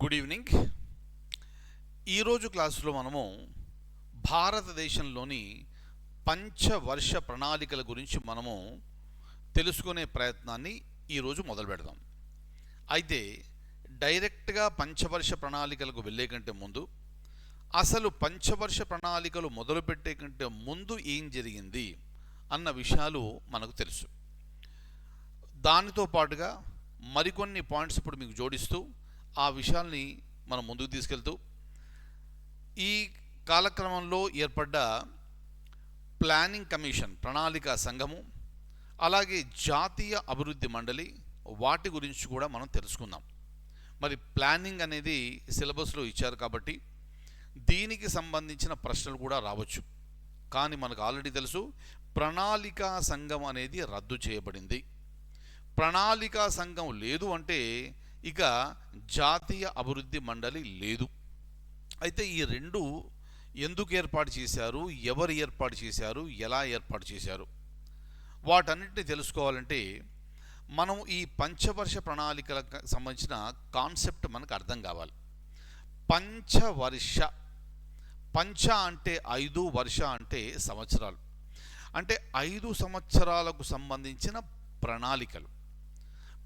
Good evening. ఈరోజు క్లాసులో మనము భారతదేశంలోని పంచవర్ష ప్రణాళికల గురించి మనము తెలుసుకునే ప్రయత్నాన్ని ఈరోజు మొదలు పెడదాం. అయితే డైరెక్ట్గా పంచవర్ష ప్రణాళికలకు వెళ్ళే కంటే ముందు అసలు పంచవర్ష ప్రణాళికలు మొదలుపెట్టే కంటే ముందు ఏం జరిగింది అన్న విషయాలు మనకు తెలుసు. దానితో పాటుగా మరికొన్ని పాయింట్స్ ఇప్పుడు మీకు జోడిస్తూ ఆ విషయాల్ని మనం ముందుకు తీసుకెళ్తూ ఈ కాలక్రమంలో ఏర్పడ్డ ప్లానింగ్ కమిషన్, ప్రణాళిక సంఘము, అలాగే జాతీయ అభివృద్ధి మండలి, వాటి గురించి కూడా మనం తెలుసుకుందాం. మరి ప్లానింగ్ అనేది సిలబస్లో ఇచ్చారు కాబట్టి దీనికి సంబంధించిన ప్రశ్నలు కూడా రావచ్చు. కానీ మనకు ఆల్రెడీ తెలుసు, ప్రణాళికా సంఘం అనేది రద్దు చేయబడింది. ప్రణాళికా సంఘం లేదు అంటే ఇక జాతీయ అభివృద్ధి మండలి లేదు. అయితే ఈ రెండు ఎందుకు ఏర్పాటు చేశారు, ఎవరు ఏర్పాటు చేశారు, ఎలా ఏర్పాటు చేశారు, వాటన్నిటిని తెలుసుకోవాలంటే మనం ఈ పంచవర్ష ప్రణాళికలకు సంబంధించిన కాన్సెప్ట్ మనకు అర్థం కావాలి. పంచవర్ష, పంచ అంటే 5, వర్ష అంటే సంవత్సరాలు. అంటే 5 సంవత్సరాలకు సంబంధించిన ప్రణాళికలు.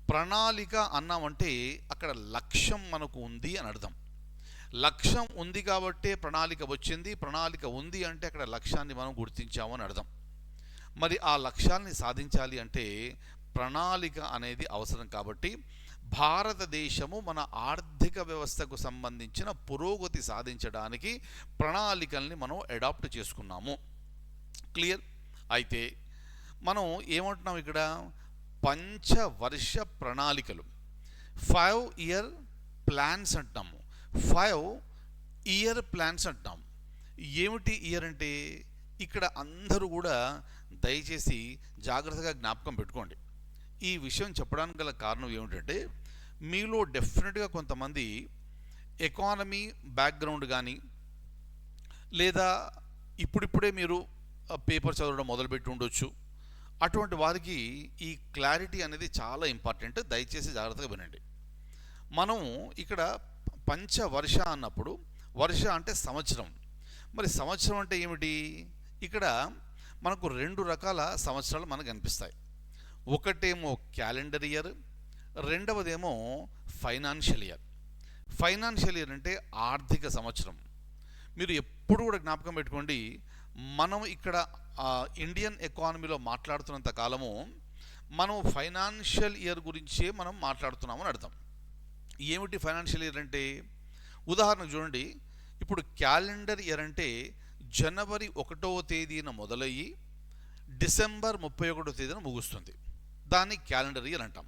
ప్రణాళిక అన్నామంటే అక్కడ లక్ష్యం మనకు ఉంది అని అర్థం. లక్ష్యం ఉంది కాబట్టే ప్రణాళిక వచ్చింది. ప్రణాళిక ఉంది అంటే అక్కడ లక్ష్యాన్ని మనం గుర్తించాము అని అర్థం. మరి ఆ లక్ష్యాన్ని సాధించాలి అంటే ప్రణాళిక అనేది అవసరం. కాబట్టి భారతదేశము మన ఆర్థిక వ్యవస్థకు సంబంధించిన పురోగతి సాధించడానికి ప్రణాళికల్ని మనం అడాప్ట్ చేసుకున్నాము. క్లియర్? అయితే మనం ఏమంటున్నాం ఇక్కడ, పంచవర్ష ప్రణాళికలు, 5 ఇయర్ ప్లాన్స్ అంటాము. 5 ఇయర్ ప్లాన్స్ అంటాం. ఏమిటి ఇయర్ అంటే, ఇక్కడ అందరూ కూడా దయచేసి జాగ్రత్తగా జ్ఞాపకం పెట్టుకోండి. ఈ విషయం చెప్పడానికి గల కారణం ఏమిటంటే, మీలో డెఫినెట్గా కొంతమంది ఎకానమీ బ్యాక్గ్రౌండ్ కానీ, లేదా ఇప్పుడిప్పుడే మీరు పేపర్ చదవడం మొదలుపెట్టి ఉండొచ్చు. అటువంటి వారికి ఈ క్లారిటీ అనేది చాలా ఇంపార్టెంట్. దయచేసి జాగ్రత్తగా వినండి. మనం ఇక్కడ పంచవర్ష అన్నప్పుడు, వర్ష అంటే సంవత్సరం. మరి సంవత్సరం అంటే ఏమిటి? ఇక్కడ మనకు 2 రకాల సంవత్సరాలు మనకు కనిపిస్తాయి. ఒకటేమో క్యాలెండర్ ఇయర్, రెండవదేమో ఫైనాన్షియల్ ఇయర్. ఫైనాన్షియల్ ఇయర్ అంటే ఆర్థిక సంవత్సరం. మీరు ఎప్పుడు కూడా జ్ఞాపకం పెట్టుకోండి, మనం ఇక్కడ ఇండియన్ ఎకానమీలో మాట్లాడుతున్నంత కాలము మనం ఫైనాన్షియల్ ఇయర్ గురించే మనం మాట్లాడుతున్నామని అర్థం. ఏమిటి ఫైనాన్షియల్ ఇయర్ అంటే? ఉదాహరణకు చూడండి, ఇప్పుడు క్యాలెండర్ ఇయర్ అంటే జనవరి 1వ తేదీన మొదలయ్యి డిసెంబర్ 31వ తేదీన ముగుస్తుంది. దాన్ని క్యాలెండర్ ఇయర్ అంటాం.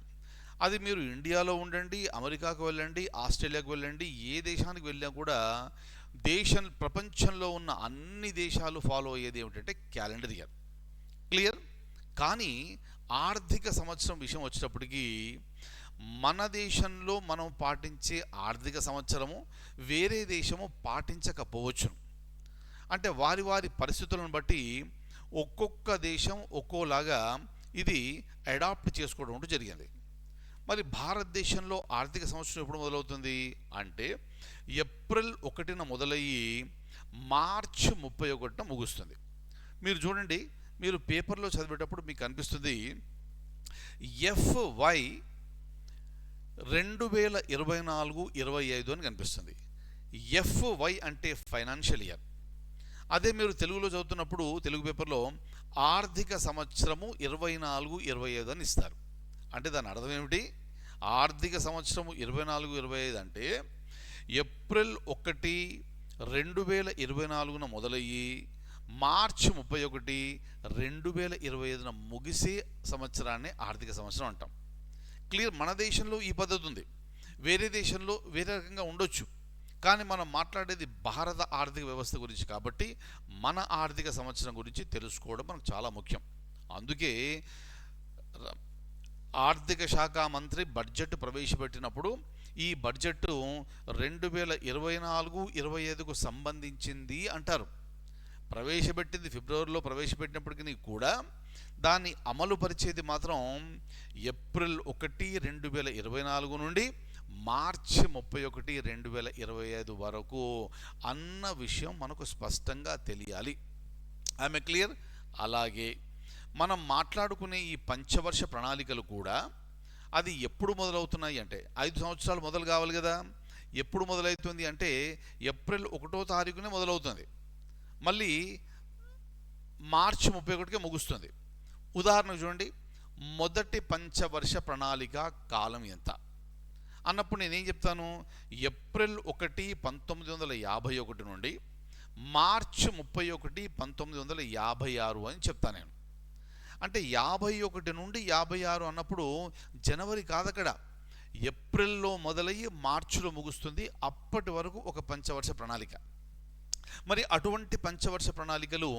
అది మీరు ఇండియాలో ఉండండి, అమెరికాకు వెళ్ళండి, ఆస్ట్రేలియాకు వెళ్ళండి, ఏ దేశానికి వెళ్ళినా కూడా ప్రపంచంలో ఉన్న అన్ని దేశాలు ఫాలో అయ్యేది ఏమిటంటే క్యాలెండర్ ఇయర్. క్లియర్? కానీ ఆర్థిక సంవత్సరం విషయం వచ్చేటప్పటికి మన దేశంలో మనం పాటించే ఆర్థిక సంవత్సరము వేరే దేశము పాటించకపోవచ్చును. అంటే వారి వారి పరిస్థితులను బట్టి ఒక్కొక్క దేశం ఒక్కోలాగా ఇది అడాప్ట్ చేసుకోవడం జరిగింది. మరి భారతదేశంలో ఆర్థిక సంవత్సరం ఎప్పుడు మొదలవుతుంది అంటే ఏప్రిల్ 1న మొదలయ్యి మార్చి 31న ముగుస్తుంది. మీరు చూడండి, మీరు పేపర్లో చదివేటప్పుడు మీకు కనిపిస్తుంది FY 2024-25 అని కనిపిస్తుంది. FY అంటే ఫైనాన్షియల్ ఇయర్. అదే మీరు తెలుగులో చదువుతున్నప్పుడు తెలుగు పేపర్లో ఆర్థిక సంవత్సరము 24-25 అని ఇస్తారు. అంటే దాని అర్థం ఏమిటి? ఆర్థిక సంవత్సరము 24-25 అంటే ఏప్రిల్ 1, 2024న మొదలయ్యి మార్చి 31, 2025న ముగిసే సంవత్సరాన్ని ఆర్థిక సంవత్సరం అంటాం. క్లియర్? మన దేశంలో ఈ పద్ధతి ఉంది, వేరే దేశంలో వేరే రకంగా ఉండొచ్చు. కానీ మనం మాట్లాడేది భారత ఆర్థిక వ్యవస్థ గురించి కాబట్టి మన ఆర్థిక సంవత్సరం గురించి తెలుసుకోవడం మనకు చాలా ముఖ్యం. అందుకే ఆర్థిక శాఖ మంత్రి బడ్జెట్ ప్రవేశపెట్టినప్పుడు ఈ బడ్జెట్ 2024-25కు సంబంధించింది అంటారు. ప్రవేశపెట్టింది ఫిబ్రవరిలో ప్రవేశపెట్టినప్పటికీ కూడా దాన్ని అమలు పరిచేది మాత్రం ఏప్రిల్ 1, 2024 నుండి మార్చి 31, 2025 వరకు అన్న విషయం మనకు స్పష్టంగా తెలియాలి. ఆమె క్లియర్? అలాగే మనం మాట్లాడుకునే ఈ పంచవర్ష ప్రణాళికలు కూడా అది ఎప్పుడు మొదలవుతున్నాయి అంటే 5 సంవత్సరాలు మొదలు కావాలి కదా. ఎప్పుడు మొదలవుతుంది అంటే ఏప్రిల్ 1వ తారీఖునే మొదలవుతుంది, మళ్ళీ మార్చి 31కి ముగుస్తుంది. ఉదాహరణకు చూడండి, మొదటి పంచవర్ష ప్రణాళిక కాలం ఎంత అన్నప్పుడు నేనేం చెప్తాను, ఏప్రిల్ 1, 1951 నుండి మార్చి 31, 1956 అని చెప్తాను నేను. అంటే 51 నుండి 56 అన్నప్పుడు జనవరి కాదక్కడ, ఏప్రిల్లో మొదలయ్యి మార్చిలో ముగుస్తుంది. అప్పటి వరకు ఒక పంచవర్ష ప్రణాళిక. మరి అటువంటి పంచవర్ష ప్రణాళికలు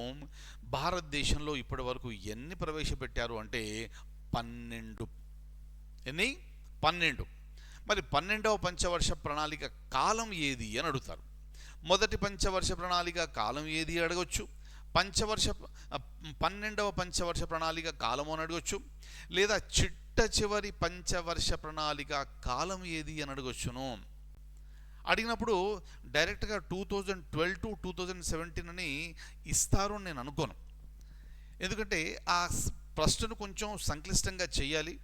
భారతదేశంలో ఇప్పటి వరకు ఎన్ని ప్రవేశపెట్టారు అంటే 12. ఎన్ని? 12. మరి 12వ పంచవర్ష ప్రణాళిక కాలం ఏది అని అడుగుతారు. మొదటి పంచవర్ష ప్రణాళిక కాలం ఏది అడగొచ్చు, 12వ పంచవర్ష ప్రణాళిక కాలం అని అడగొచ్చు, లేదా చిట్ట చివరి పంచవర్ష ప్రణాళిక కాలం ఏది అని అడగొచ్చును. అడిగినప్పుడు డైరెక్ట్గా 2012 to 2017 అని ఇస్తారు అని నేను అనుకోను. ఎందుకంటే ఆ ప్రశ్నను కొంచెం సంక్లిష్టంగా చేయాలి,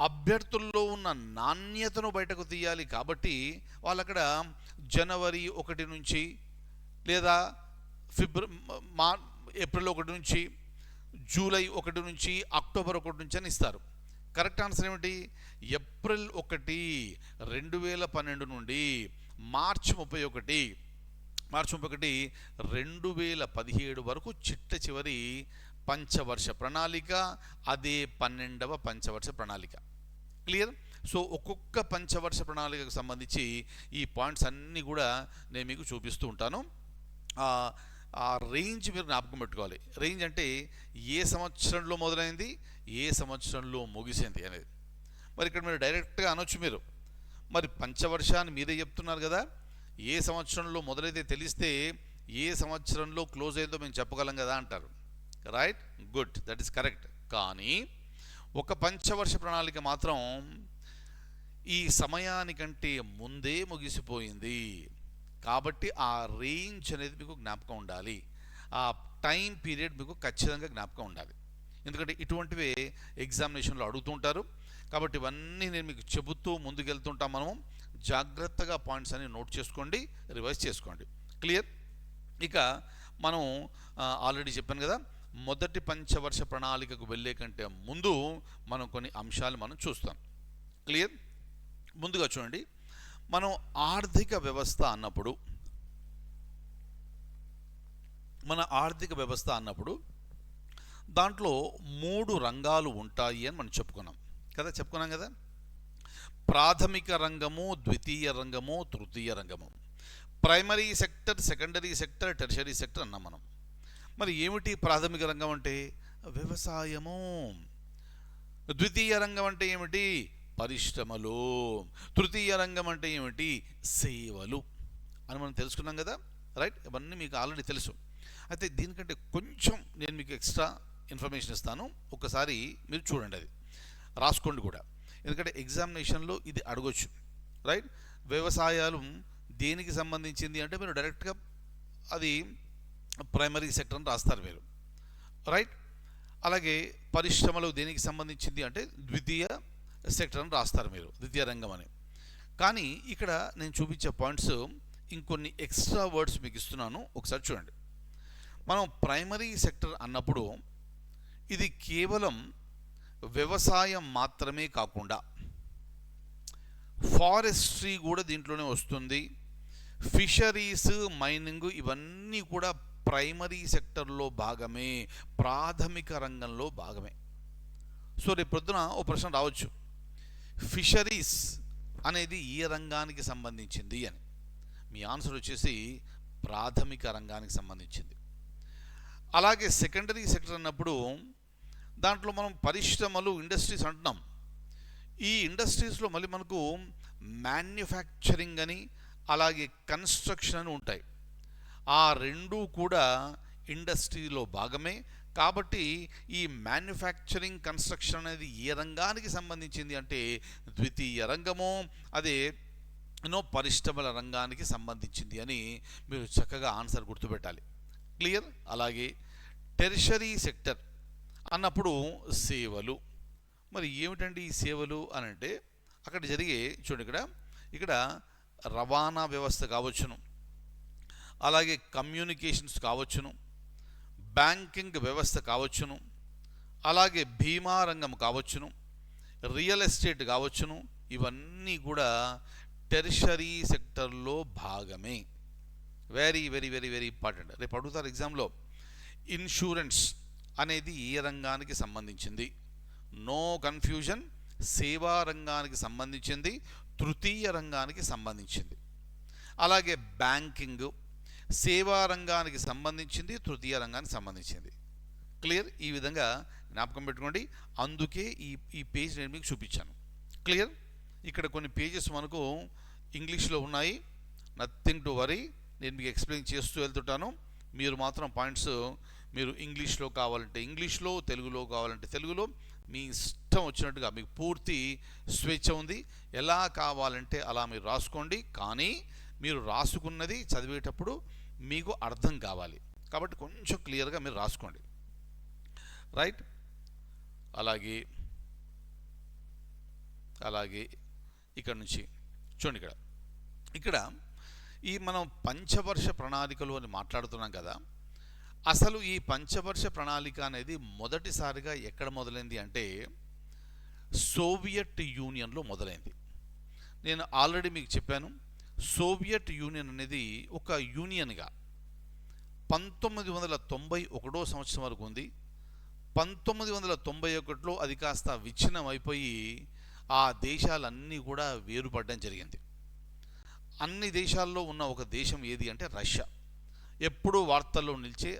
అభ్యర్థుల్లో ఉన్న నాణ్యతను బయటకు తీయాలి. కాబట్టి వాళ్ళు అక్కడ జనవరి 1 నుంచి లేదా ఏప్రిల్ 1 నుంచి, జూలై 1 నుంచి, అక్టోబర్ 1 నుంచి అని ఇస్తారు. కరెక్ట్ ఆన్సర్ ఏమిటి? ఏప్రిల్ 1, 2012 నుండి మార్చి 31, 2017 వరకు చిట్ట చివరి పంచవర్ష ప్రణాళిక, అదే 12వ పంచవర్ష ప్రణాళిక. క్లియర్? సో ఒక్కొక్క పంచవర్ష ప్రణాళికకు సంబంధించి ఈ పాయింట్స్ అన్నీ కూడా నేను మీకు చూపిస్తూ ఉంటాను. ఆ రేంజ్ మీరు జ్ఞాపకం పెట్టుకోవాలి. రేంజ్ అంటే ఏ సంవత్సరంలో మొదలైంది, ఏ సంవత్సరంలో ముగిసింది అనేది. మరి ఇక్కడ మీరు డైరెక్ట్గా అనొచ్చు, మీరు మరి పంచవర్షాన్ని మీరే చెప్తున్నారు కదా, ఏ సంవత్సరంలో మొదలైతే తెలిస్తే ఏ సంవత్సరంలో క్లోజ్ అయిందో మేము చెప్పగలం కదా అంటారు. Right? Good, that is correct. కానీ ఒక పంచవర్ష ప్రణాళిక మాత్రం ఈ సమయానికంటే ముందే ముగిసిపోయింది. కాబట్టి ఆ రేంజ్ అనేది మీకు జ్ఞాపకం ఉండాలి, ఆ టైం పీరియడ్ మీకు ఖచ్చితంగా జ్ఞాపకం ఉండాలి. ఎందుకంటే ఇటువంటివే ఎగ్జామినేషన్లో అడుగుతుంటారు. కాబట్టి ఇవన్నీ నేను మీకు చెబుతూ ముందుకెళ్తుంటాం. మనము జాగ్రత్తగా పాయింట్స్ అన్ని నోట్ చేసుకోండి, రివైజ్ చేసుకోండి. క్లియర్? ఇక మనం ఆల్రెడీ చెప్పాను కదా, మొదటి పంచవర్ష ప్రణాళికకు వెళ్ళే కంటే ముందు మనం కొన్ని అంశాలు మనం చూస్తాం. క్లియర్? ముందుగా చూడండి, మనం ఆర్థిక వ్యవస్థ అన్నప్పుడు, దాంట్లో 3 రంగాలు ఉంటాయి అని మనం చెప్పుకున్నాం కదా. ప్రాథమిక రంగము, ద్వితీయ రంగము, తృతీయ రంగము. Primary sector, secondary sector, tertiary sector అన్నాం మనం. మరి ఏమిటి ప్రాథమిక రంగం అంటే? వ్యవసాయము. ద్వితీయ రంగం అంటే ఏమిటి? పరిశ్రమలు. తృతీయ రంగం అంటే ఏమిటి? సేవలు అని మనం తెలుసుకున్నాం కదా. రైట్? ఇవన్నీ మీకు ఆల్రెడీ తెలుసు. అయితే దీనికంటే కొంచెం నేను మీకు ఎక్స్ట్రా ఇన్ఫర్మేషన్ ఇస్తాను, ఒకసారి మీరు చూడండి, అది రాసుకోండి కూడా. ఎందుకంటే ఎగ్జామినేషన్లో ఇది అడగొచ్చు. రైట్? వ్యవసాయాలు దేనికి సంబంధించింది అంటే మీరు డైరెక్ట్గా అది ప్రైమరీ సెక్టర్ అని రాస్తారు మీరు. రైట్? అలాగే పరిశ్రమలు దేనికి సంబంధించింది అంటే ద్వితీయ సెక్టర్ అని రాస్తారు మీరు, ద్వితీయ రంగం అని. కానీ ఇక్కడ నేను చూపించే పాయింట్స్ ఇంకొన్ని ఎక్స్ట్రా వర్డ్స్ మీకు ఇస్తున్నాను, ఒకసారి చూడండి. మనం ప్రైమరీ సెక్టర్ అన్నప్పుడు ఇది కేవలం వ్యవసాయం మాత్రమే కాకుండా ఫారెస్ట్రీ కూడా దీంట్లోనే వస్తుంది, ఫిషరీస్, మైనింగ్, ఇవన్నీ కూడా ప్రైమరీ సెక్టర్లో భాగమే, ప్రాథమిక రంగంలో భాగమే. సో రేపు పొద్దున ఓ ప్రశ్న రావచ్చు, ఫిషరీస్ అనేది ఏ రంగానికి సంబంధించింది అని. మీ ఆన్సర్ వచ్చేసి ప్రాథమిక రంగానికి సంబంధించింది. అలాగే సెకండరీ సెక్టర్ అన్నప్పుడు దాంట్లో మనం పరిశ్రమలు, ఇండస్ట్రీస్ అంటున్నాం. ఈ ఇండస్ట్రీస్లో మళ్ళీ మనకు మ్యానుఫ్యాక్చరింగ్ అని అలాగే కన్స్ట్రక్షన్ అని ఉంటాయి. ఆ రెండూ కూడా ఇండస్ట్రీలో భాగమే, కాబట్టి ఈ మ్యానుఫ్యాక్చరింగ్ కన్స్ట్రక్షన్ అనేది ఏ రంగానికి సంబంధించింది అంటే ద్వితీయ రంగము, అదే పరిశ్రమల రంగానికి సంబంధించింది అని మీరు చక్కగా ఆన్సర్ గుర్తుపెట్టాలి. క్లియర్. అలాగే టెరిషరీ సెక్టర్ అన్నప్పుడు సేవలు. మరి ఏమిటండి ఈ సేవలు అని అంటే అక్కడ జరిగే చూడండి, ఇక్కడ రవాణా వ్యవస్థ కావచ్చును, అలాగే కమ్యూనికేషన్స్ కావచ్చును, బ్యాంకింగ్ వ్యవస్థ కావచ్చును, అలాగే బీమా రంగం కావచ్చును, రియల్ ఎస్టేట్ కావచ్చును, ఇవన్నీ కూడా టెరిషరీ సెక్టర్లో భాగమే. Very very very very important. రేపు అడుగుతారు ఎగ్జామ్లో, ఇన్సూరెన్స్ అనేది ఏ రంగానికి సంబంధించింది? నో కన్ఫ్యూజన్, సేవా రంగానికి సంబంధించింది, తృతీయ రంగానికి సంబంధించింది. అలాగే బ్యాంకింగ్ సేవా రంగానికి సంబంధించింది, తృతీయ రంగానికి సంబంధించింది. క్లియర్. ఈ విధంగా జ్ఞాపకం పెట్టుకోండి. అందుకే ఈ పేజ్ నేను మీకు చూపించాను. క్లియర్. ఇక్కడ కొన్ని పేజెస్ మనకు ఇంగ్లీష్లో ఉన్నాయి, నథింగ్ టు వరీ. నేను మీకు ఎక్స్ప్లెయిన్ చేస్తూ వెళ్తుంటాను. మీరు మాత్రం పాయింట్స్ మీరు ఇంగ్లీష్లో కావాలంటే ఇంగ్లీష్లో, తెలుగులో కావాలంటే తెలుగులో, మీ ఇష్టం వచ్చినట్టుగా మీకు పూర్తి స్వేచ్ఛ ఉంది. ఎలా కావాలంటే అలా మీరు రాసుకోండి. కానీ మీరు రాసుకున్నది చదివేటప్పుడు మీకు అర్థం కావాలి కాబట్టి కొంచెం క్లియర్గా మీరు రాసుకోండి. రైట్. అలాగే ఇక్కడ నుంచి చూడండి, ఇక్కడ ఈ మనం పంచవర్ష ప్రణాళికలు అని మాట్లాడుతున్నాం కదా. అసలు ఈ పంచవర్ష ప్రణాళిక అనేది మొదటిసారిగా ఎక్కడ మొదలైంది అంటే సోవియట్ యూనియన్లో మొదలైంది. నేను ఆల్రెడీ మీకు చెప్పాను, సోవియట్ యూనియన్ అనేది ఒక యూనియన్గా 1991 సంవత్సరం వరకు ఉంది. 1991లో అది కాస్త విచ్ఛిన్నం అయిపోయి ఆ దేశాలన్నీ కూడా వేరుపడడం జరిగింది. అన్ని దేశాల్లో ఉన్న ఒక దేశం ఏది అంటే రష్యా. ఎప్పుడూ వార్తల్లో నిలిచే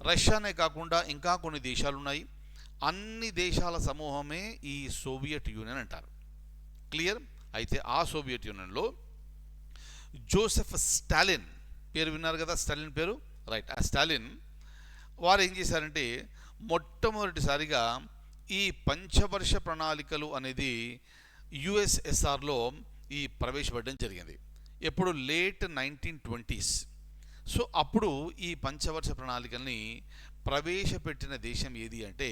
రష్యానే కాకుండా ఇంకా కొన్ని దేశాలు ఉన్నాయి. అన్ని దేశాల సమూహమే ఈ సోవియట్ యూనియన్ అంటారు. క్లియర్. అయితే ఆ సోవియట్ యూనియన్లో జోసెఫ్ స్టాలిన్ పేరు విన్నారు కదా, స్టాలిన్ పేరు. రైట్. ఆ స్టాలిన్ వారు ఏం చేశారంటే మొట్టమొదటిసారిగా ఈ పంచవర్ష ప్రణాళికలు అనేది యుఎస్ఎస్ఆర్లో ఈ ప్రవేశపెట్టడం జరిగింది. ఎప్పుడు లేట్ 1920s. సో అప్పుడు ఈ పంచవర్ష ప్రణాళికల్ని ప్రవేశపెట్టిన దేశం ఏది అంటే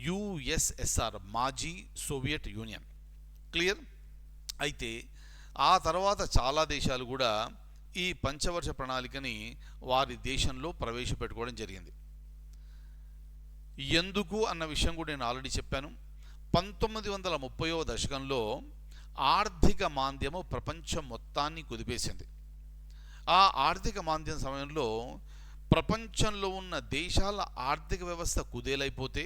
యుఎస్ఎస్ఆర్, మాజీ సోవియట్ యూనియన్. క్లియర్. అయితే ఆ తర్వాత చాలా దేశాలు కూడా ఈ పంచవర్ష ప్రణాళికని వారి దేశంలో ప్రవేశపెట్టుకోవడం జరిగింది. ఎందుకు అన్న విషయం కూడా నేను ఆల్రెడీ చెప్పాను. 1930వ దశకంలో ఆర్థిక మాంద్యము ప్రపంచం మొత్తాన్ని కుదిపేసింది. ఆ ఆర్థిక మాంద్యం సమయంలో ప్రపంచంలో ఉన్న దేశాల ఆర్థిక వ్యవస్థ కుదేలైపోతే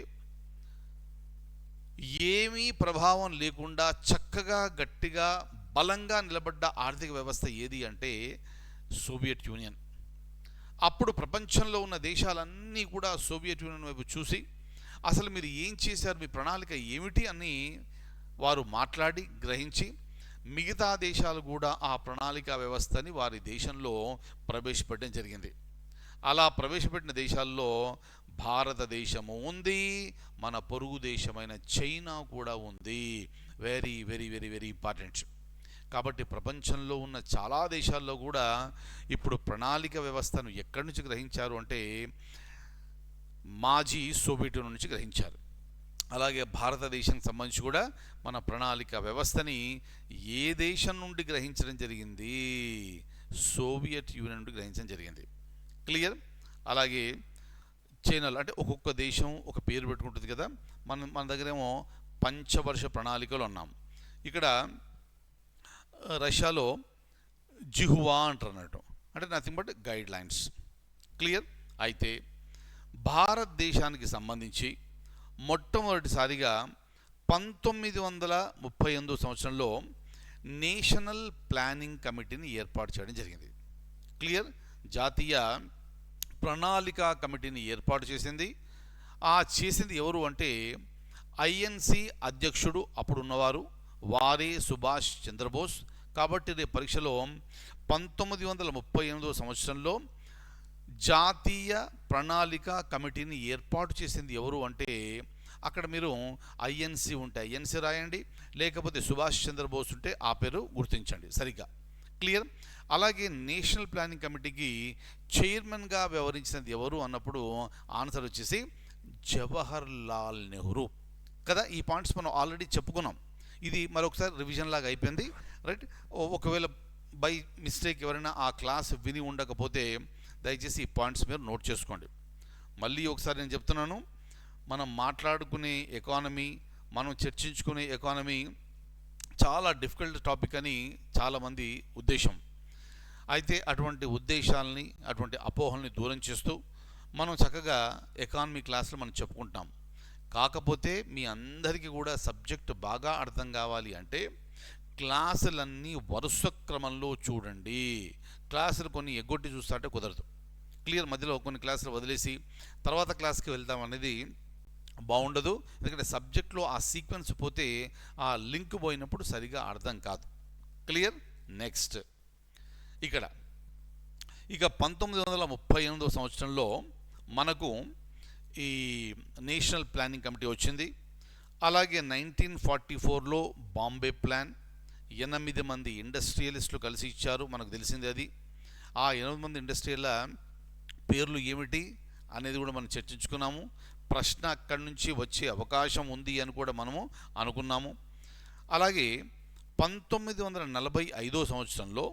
ఏమీ ప్రభావం లేకుండా చక్కగా గట్టిగా బలంగా నిలబడ్డ ఆర్థిక వ్యవస్థ ఏది అంటే సోవియట్ యూనియన్. అప్పుడు ప్రపంచంలో ఉన్న దేశాలన్నీ కూడా సోవియట్ యూనియన్ వైపు చూసి అసలు మీరు ఏం చేశారు, మీ ప్రణాళిక ఏమిటి అని వారు మాట్లాడి గ్రహించి మిగతా దేశాలు కూడా ఆ ప్రణాళిక వ్యవస్థని వారి దేశంలో ప్రవేశపెట్టడం జరిగింది. అలా ప్రవేశపెట్టిన దేశాల్లో భారతదేశము ఉంది, మన పొరుగు దేశమైన చైనా కూడా ఉంది. Very very very very important. కాబట్టి ప్రపంచంలో ఉన్న చాలా దేశాల్లో కూడా ఇప్పుడు ప్రణాళిక వ్యవస్థను ఎక్కడి నుంచి గ్రహించారు అంటే మాజీ సోవియట్ యూనియన్ నుంచి గ్రహించారు. అలాగే భారతదేశానికి సంబంధించి కూడా మన ప్రణాళిక వ్యవస్థని ఏ దేశం నుండి గ్రహించడం జరిగింది? సోవియట్ యూనియన్ నుండి గ్రహించడం జరిగింది. క్లియర్. అలాగే చైనాలో అంటే ఒక్కొక్క దేశం ఒక పేరు పెట్టుకుంటుంది కదా. మన దగ్గరేమో పంచవర్ష ప్రణాళికలు అన్నాం. ఇక్కడ రష్యాలో జిహువా అంటారు అన్నట్టు, అంటే nothing but guide lines. Clear. అయితే భారతదేశానికి సంబంధించి మొట్టమొదటిసారిగా 1938 సంవత్సరంలో నేషనల్ ప్లానింగ్ కమిటీని ఏర్పాటు చేయడం జరిగింది. క్లియర్. జాతీయ ప్రణాళిక కమిటీని ఏర్పాటు చేసింది. చేసింది ఎవరు అంటే ఐఎన్సి అధ్యక్షుడు అప్పుడున్నవారు వారే సుభాష్ చంద్రబోస్. కాబట్టి రేపు పరీక్షలో 1938 సంవత్సరంలో జాతీయ ప్రణాళిక కమిటీని ఏర్పాటు చేసింది ఎవరు అంటే అక్కడ మీరు ఐఎన్సి ఉంటే ఐఎన్సి రాయండి, లేకపోతే సుభాష్ చంద్రబోస్ ఉంటే ఆ పేరు గుర్తించండి సరిగ్గా. క్లియర్? అలాగే నేషనల్ ప్లానింగ్ కమిటీకి చైర్మన్గా వ్యవహరించినది ఎవరు అన్నప్పుడు ఆన్సర్ వచ్చేసి జవహర్ లాల్ నెహ్రూ కదా. ఈ పాయింట్స్ మనం ఆల్రెడీ చెప్పుకున్నాం. ఇది మరొకసారి రివిజన్ లాగా అయిపోయింది, రైట్? ఒకవేళ బై మిస్టేక్ ఎవరైనా ఆ క్లాస్ విని ఉండకపోతే దయచేసి ఈ పాయింట్స్ మీరు నోట్ చేసుకోండి. మళ్ళీ ఒకసారి నేను చెప్తున్నాను, మనం మాట్లాడుకునే ఎకానమీ, మనం చర్చించుకునే ఎకానమీ చాలా డిఫికల్ట్ టాపిక్ అని చాలామంది ఉద్దేశం. అయితే అటువంటి ఉద్దేశాలని, అటువంటి అపోహల్ని దూరం చేస్తూ మనం చక్కగా ఎకానమీ క్లాసులు మనం చెప్పుకుంటాం. కాకపోతే మీ అందరికీ కూడా సబ్జెక్ట్ బాగా అర్థం కావాలి అంటే క్లాసులన్నీ వరుస క్రమంలో చూడండి. క్లాసులు కొన్ని ఎగ్గొట్టి చూస్తుంటే కుదరదు. క్లియర్? మధ్యలో కొన్ని క్లాసులు వదిలేసి తర్వాత క్లాస్కి వెళ్తాం అనేది బాగుండదు. ఎందుకంటే సబ్జెక్ట్లో ఆ సీక్వెన్స్ పోతే ఆ లింక్ పోయినప్పుడు సరిగా అర్థం కాదు. క్లియర్? నెక్స్ట్ ఇక్కడ ఇక 1938వ సంవత్సరంలో మనకు ఈ నేషనల్ ప్లానింగ్ కమిటీ వచ్చింది. అలాగే 1944లో బాంబే ప్లాన్, 8 మంది ఇండస్ట్రియలిస్టులు కలిసి ఇచ్చారు, మనకు తెలిసింది అది. ఆ 8 మంది ఇండస్ట్రియల్ పేర్లు ఏమిటి అనేది కూడా మనం చర్చించుకున్నాము. ప్రశ్న అక్కడి నుంచి వచ్చే అవకాశం ఉంది అని కూడా మనము అనుకున్నాము. అలాగే 1945వ సంవత్సరంలో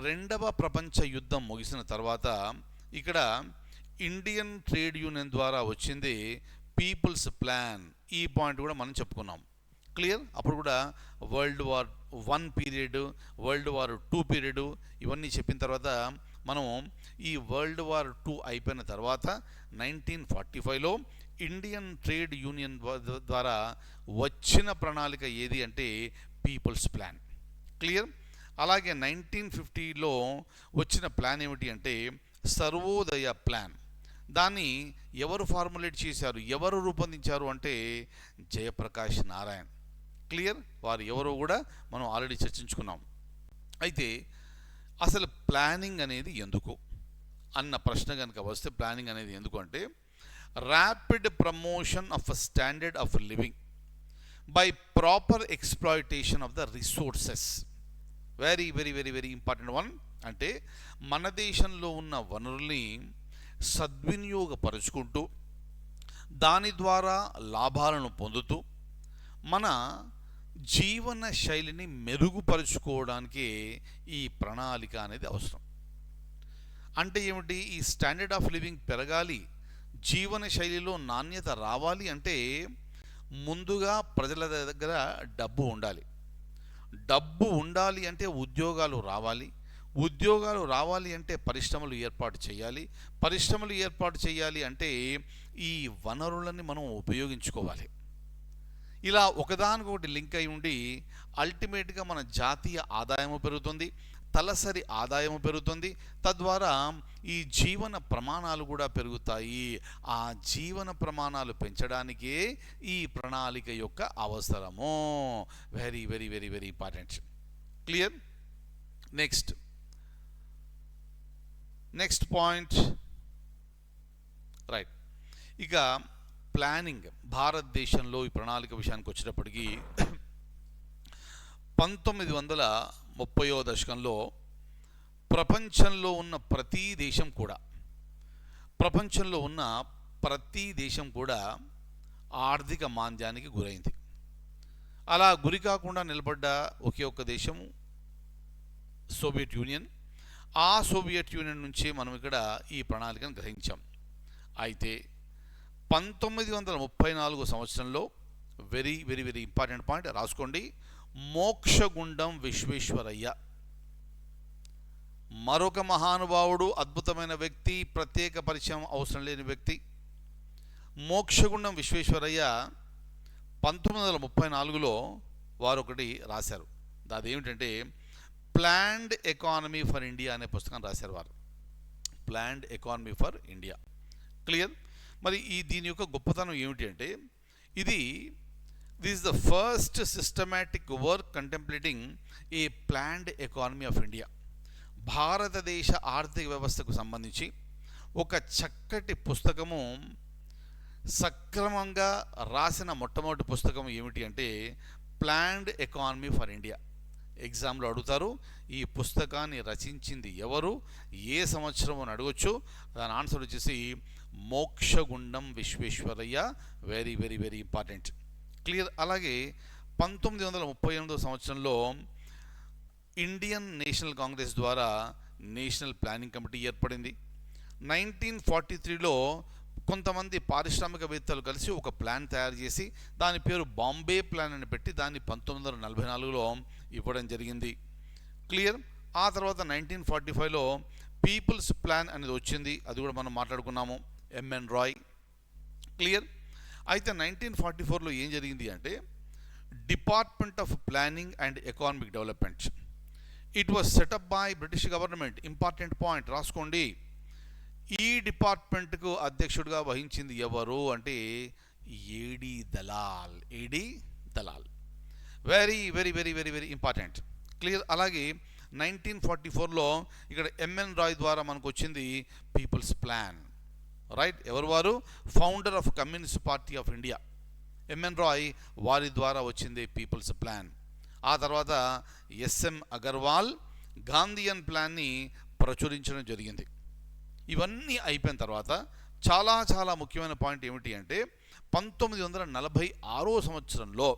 రెండవ ప్రపంచ యుద్ధం ముగిసిన తర్వాత ఇక్కడ ఇండియన్ ట్రేడ్ యూనియన్ ద్వారా వచ్చింది పీపుల్స్ ప్లాన్. ఈ పాయింట్ కూడా మనం చెప్పుకున్నాం. క్లియర్? అప్పుడు కూడా world war 1 period, world war 2 period ఇవన్నీ చెప్పిన తర్వాత మనం ఈ వరల్డ్ వార్ 2 అయిపోయిన తర్వాత 1945లో ఇండియన్ ట్రేడ్ యూనియన్ ద్వారా వచ్చిన ప్రణాళిక ఏది అంటే పీపుల్స్ ప్లాన్. క్లియర్? అలాగే 1950లో వచ్చిన ప్లాన్ ఏమిటి అంటే సర్వోదయ ప్లాన్. దాన్ని ఎవరు ఫార్ములేట్ చేశారు, ఎవరు రూపొందించారు అంటే జయప్రకాష్ నారాయణ్. క్లియర్? వారు ఎవరో కూడా మనం ఆల్రెడీ చర్చించుకున్నాం. అయితే అసలు ప్లానింగ్ అనేది ఎందుకు అన్న ప్రశ్న కనుక వస్తే, ప్లానింగ్ అనేది ఎందుకు అంటే rapid promotion of a standard of living by proper exploitation of the resources. Very very very very important one. అంటే మన దేశంలో ఉన్న వనరుల్ని సద్వినియోగపరుచుకుంటూ దాని ద్వారా లాభాలను పొందుతూ మన జీవన శైలిని మెరుగుపరుచుకోవడానికి ఈ ప్రణాళిక అనేది అవసరం. అంటే ఏమిటి? ఈ స్టాండర్డ్ ఆఫ్ లివింగ్ పెరగాలి, జీవన శైలిలో నాణ్యత రావాలి అంటే ముందుగా ప్రజల దగ్గర డబ్బు ఉండాలి. డబ్బు ఉండాలి అంటే ఉద్యోగాలు రావాలి. ఉద్యోగాలు రావాలి అంటే పరిశ్రమలు ఏర్పాటు చేయాలి. పరిశ్రమలు ఏర్పాటు చేయాలి అంటే ఈ వనరులని మనం ఉపయోగించుకోవాలి. ఇలా ఒకదానికొకటి లింక్ అయి ఉండి అల్టిమేట్గా మన జాతీయ ఆదాయము పెరుగుతుంది, తలసరి ఆదాయము పెరుగుతుంది. తద్వారా ఈ జీవన ప్రమాణాలు కూడా పెరుగుతాయి. ఆ జీవన ప్రమాణాలు పెంచడానికే ఈ ప్రణాళిక యొక్క అవసరము. Very very very very important. Clear? Next point, right. ఇక ప్లానింగ్ భారతదేశంలో ఈ ప్రణాళిక విషయానికి వచ్చేటప్పటికి 1930వ దశకంలో ప్రపంచంలో ఉన్న ప్రతి దేశం కూడా ఆర్థిక మాంద్యానికి గురైంది. అలా గురి కాకుండా నిలబడ్డ ఒకే ఒక్క దేశం సోవియట్ యూనియన్. ఆ సోవియట్ యూనియన్ నుంచే మనం ఇక్కడ ఈ ప్రణాళికను గ్రహించాం. అయితే 1934 సంవత్సరంలో very very very important point రాసుకోండి, మోక్షగుండం విశ్వేశ్వరయ్య, మరొక మహానుభావుడు, అద్భుతమైన వ్యక్తి, ప్రత్యేక పరిచయం అవసరం లేని వ్యక్తి. మోక్షగుండం విశ్వేశ్వరయ్య 1934లో వారు ఒకటి రాశారు. అదేమిటంటే ప్లాన్డ్ ఎకానమీ ఫర్ ఇండియా అనే పుస్తకం రాశారు వారు. Planned economy for India. Clear? మరి దీని యొక్క గొప్పతనం ఏమిటి అంటే this the first systematic work కంటెంప్లేటింగ్ A planned economy of India. భారతదేశ ఆర్థిక వ్యవస్థకు సంబంధించి ఒక చక్కటి పుస్తకము, సక్రమంగా రాసిన మొట్టమొదటి పుస్తకం ఏమిటి అంటే ప్లాన్డ్ ఎకానమీ ఫర్ ఇండియా. ఎగ్జామ్లో అడుగుతారు, ఈ పుస్తకాన్ని రచించింది ఎవరు, ఏ సంవత్సరం అని అడగొచ్చు. దాని ఆన్సర్ వచ్చేసి Mokshagundam Visvesvaraya. Very very very important. Clear. అలాగే 1938 సంవత్సరంలో ఇండియన్ నేషనల్ కాంగ్రెస్ ద్వారా నేషనల్ ప్లానింగ్ కమిటీ ఏర్పడింది. 1943లో కొంతమంది పారిశ్రామికవేత్తలు కలిసి ఒక ప్లాన్ తయారు చేసి దాని పేరు బాంబే ప్లాన్ అని పెట్టి దాన్ని 1944లో ఇవ్వడం జరిగింది. క్లియర్. ఆ తర్వాత 1945లో పీపుల్స్ ప్లాన్ అనేది వచ్చింది, అది కూడా మనం మాట్లాడుకున్నాము, ఎంఎన్ రాయ్. క్లియర్. అయితే 1944లో ఏం జరిగింది అంటే department of planning and economic development. It was setup by British government. Important point రాసుకోండి. ఈ డిపార్ట్మెంట్కు అధ్యక్షుడిగా వహించింది ఎవరు అంటే AD Dalal. AD Dalal. Very very very very very important. Clear. అలాగే 1944లో ఇక్కడ ఎంఎన్ రాయ్ ద్వారా మనకు వచ్చింది పీపుల్స్ ప్లాన్. రైట్. ఎవరు వారు? Founder of communist party of India M N Roy, వారి ద్వారా వచ్చింది పీపుల్స్ ప్లాన్. ఆ తర్వాత ఎస్ఎం అగర్వాల్ గాంధీయన్ ప్లాన్ని ప్రచురించడం జరిగింది. ఇవన్నీ అయిపోయిన తర్వాత చాలా చాలా ముఖ్యమైన పాయింట్ ఏమిటి అంటే 1946 సంవత్సరంలో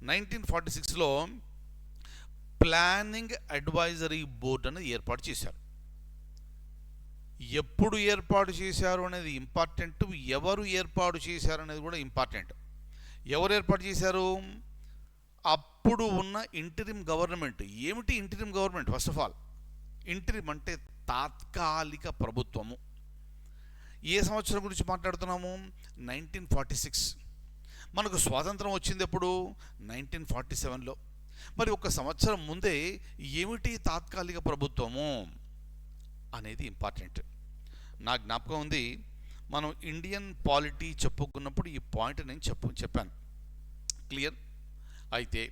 1946లో ప్లానింగ్ అడ్వైజరీ బోర్డు అనేది ఏర్పాటు చేశారు. ఎప్పుడు ఏర్పాటు చేశారు అనేది ఇంపార్టెంట్, ఎవరు ఏర్పాటు చేశారు అనేది కూడా ఇంపార్టెంట్. ఎవరు ఏర్పాటు చేశారు? అప్పుడు ఉన్న ఇంటరిమ్ గవర్నమెంట్. ఏమిటి interim government? First of all interim అంటే తాత్కాలిక ప్రభుత్వము. ఏ సంవత్సరం గురించి మాట్లాడుతున్నాము? 1946. మనకు స్వాతంత్రం వచ్చింది ఎప్పుడు? 1947లో. మరి ఒక సంవత్సరం ముందే ఏమిటి తాత్కాలిక ప్రభుత్వము అనేది ఇంపార్టెంట్. నా జ్ఞాపకం ఉంది, మనం ఇండియన్ పాలిటీ చెప్పుకున్నప్పుడు ఈ పాయింట్ నేను చెప్పాను. క్లియర్. అయితే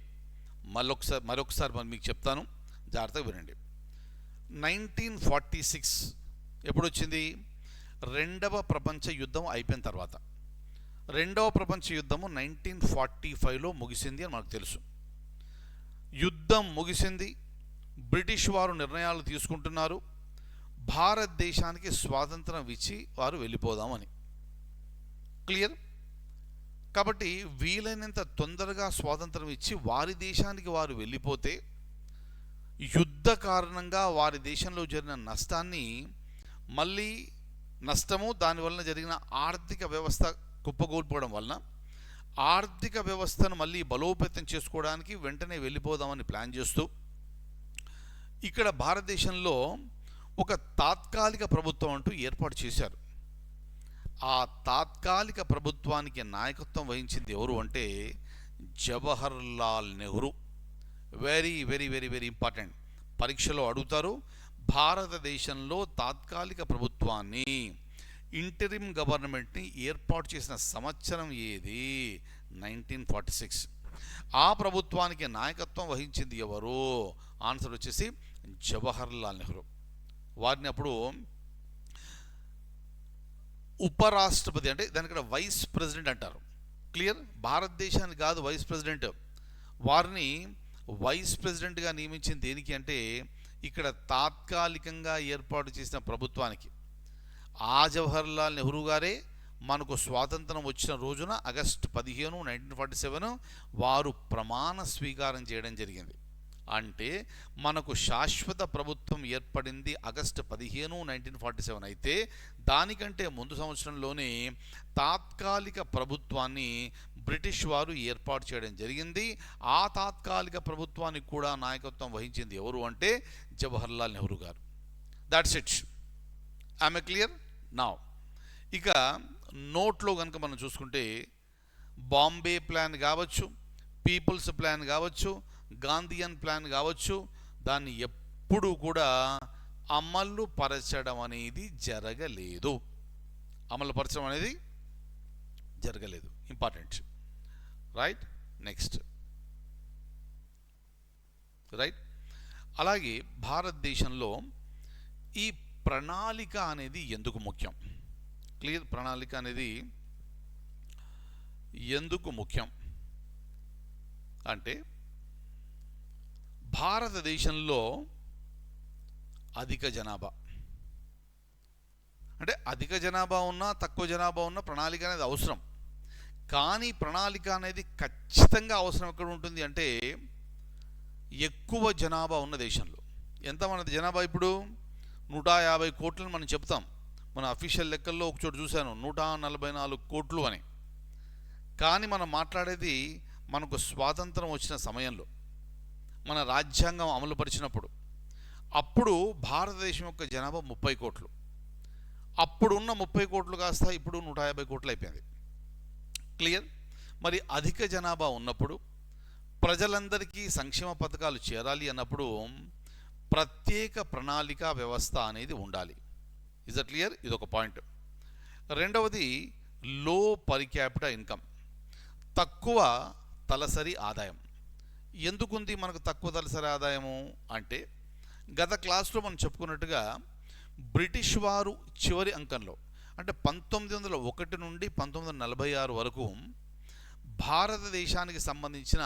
మరొకసారి మీకు చెప్తాను, జాగ్రత్తగా వినండి. 1946 ఎప్పుడు వచ్చింది? రెండవ ప్రపంచ యుద్ధం అయిపోయిన తర్వాత. రెండవ ప్రపంచ యుద్ధము 1945లో ముగిసింది అని మనకు తెలుసు. యుద్ధం ముగిసింది, బ్రిటిష్ వారు నిర్ణయాలు తీసుకుంటున్నారు, భారతదేశానికి స్వాతంత్రం ఇచ్చి వారు వెళ్ళిపోదామని. క్లియర్. కాబట్టి వీలైనంత తొందరగా స్వాతంత్రం ఇచ్చి వారి దేశానికి వారు వెళ్ళిపోతే యుద్ధ కారణంగా వారి దేశంలో జరిగిన నష్టాన్ని, మళ్ళీ నష్టము, దానివలన జరిగిన ఆర్థిక వ్యవస్థ కుప్పకూలిపోవడం వలన ఆర్థిక వ్యవస్థను మళ్ళీ బలోపేతం చేసుకోవడానికి వెంటనే వెళ్ళిపోదామని ప్లాన్ చేస్తూ ఇక్కడ భారతదేశంలో ఒక తాత్కాలిక ప్రభుత్వం అంటూ ఏర్పాటు చేశారు. ఆ తాత్కాలిక ప్రభుత్వానికి నాయకత్వం వహించింది ఎవరు అంటే Jawahar Lal Nehru. Very very very very important. పరీక్షలో అడుగుతారు, భారతదేశంలో తాత్కాలిక ప్రభుత్వాన్ని, ఇంటరిమ్ గవర్నమెంట్ని ఏర్పాటు చేసిన సంవత్సరం ఏది? 1946. ఆ ప్రభుత్వానికి నాయకత్వం వహించింది ఎవరు? ఆన్సర్ వచ్చేసి జవహర్ లాల్ నెహ్రూ. వారిని అప్పుడు ఉపరాష్ట్రపతి, అంటే దాని ఇక్కడ వైస్ ప్రెసిడెంట్ అంటారు. క్లియర్. భారతదేశానికి కాదు వైస్ ప్రెసిడెంట్, వారిని వైస్ ప్రెసిడెంట్గా నియమించింది దేనికి అంటే ఇక్కడ తాత్కాలికంగా ఏర్పాటు చేసిన ప్రభుత్వానికి. ఆ జవహర్ లాల్ నెహ్రూ గారే మనకు స్వాతంత్రం వచ్చిన రోజున ఆగస్టు 15, 1947 వారు ప్రమాణ స్వీకారం చేయడం జరిగింది. అంటే మనకు శాశ్వత ప్రభుత్వం ఏర్పడింది ఆగస్టు 15, 1947 అయితే దానికంటే ముందు సంవత్సరంలోనే తాత్కాలిక ప్రభుత్వాన్ని బ్రిటిష్ వారు ఏర్పాటు చేయడం జరిగింది. ఆ తాత్కాలిక ప్రభుత్వానికి కూడా నాయకత్వం వహించింది ఎవరు అంటే జవహర్ లాల్ నెహ్రూ గారు. That's it. I'm clear now. ఇక నోట్లో కనుక మనం చూసుకుంటే బాంబే ప్లాన్ కావచ్చు, పీపుల్స్ ప్లాన్ కావచ్చు, గాంధీయన్ ప్లాన్ కావచ్చు, దాన్ని ఎప్పుడూ కూడా అమలు పరచడం అనేది జరగలేదు. అమలు పరచడం అనేది జరగలేదు. ఇంపార్టెంట్. రైట్. నెక్స్ట్. రైట్. అలాగే భారతదేశంలో ఈ ప్రణాళిక అనేది ఎందుకు ముఖ్యం? క్లియర్? ప్రణాళిక అనేది ఎందుకు ముఖ్యం అంటే, భారతదేశంలో అధిక జనాభా, అంటే అధిక జనాభా ఉన్నా తక్కువ జనాభా ఉన్నా ప్రణాళిక అనేది అవసరం. కానీ ప్రణాళిక అనేది ఖచ్చితంగా అవసరం ఎక్కడ ఉంటుంది అంటే, ఎక్కువ జనాభా ఉన్న దేశంలో. ఎంత మనది జనాభా ఇప్పుడు? 150 కోట్లని మనం చెప్తాం. మన అఫీషియల్ లెక్కల్లో ఒకచోట చూశాను 144 కోట్లు అని. కానీ మనం మాట్లాడేది మనకు స్వాతంత్రం వచ్చిన సమయంలో, మన రాజ్యాంగం అమలుపరిచినప్పుడు. అప్పుడు భారతదేశం యొక్క జనాభా 30 కోట్లు. అప్పుడున్న 30 కోట్లు కాస్త ఇప్పుడు 150 కోట్లు అయిపోయింది. క్లియర్? మరి అధిక జనాభా ఉన్నప్పుడు ప్రజలందరికీ సంక్షేమ పథకాలు చేరాలి అన్నప్పుడు ప్రత్యేక ప్రణాళికా వ్యవస్థ అనేది ఉండాలి. Is at clear? ఇదొక పాయింట్. రెండవది లో పర్ క్యాపిటా ఇన్కమ్, తక్కువ తలసరి ఆదాయం. ఎందుకుంది మనకు తక్కువ తలసరి ఆదాయము అంటే, గత క్లాస్లో మనం చెప్పుకున్నట్టుగా బ్రిటిష్ వారు చివరి అంకంలో అంటే 1901 నుండి 1946 వరకు భారతదేశానికి సంబంధించిన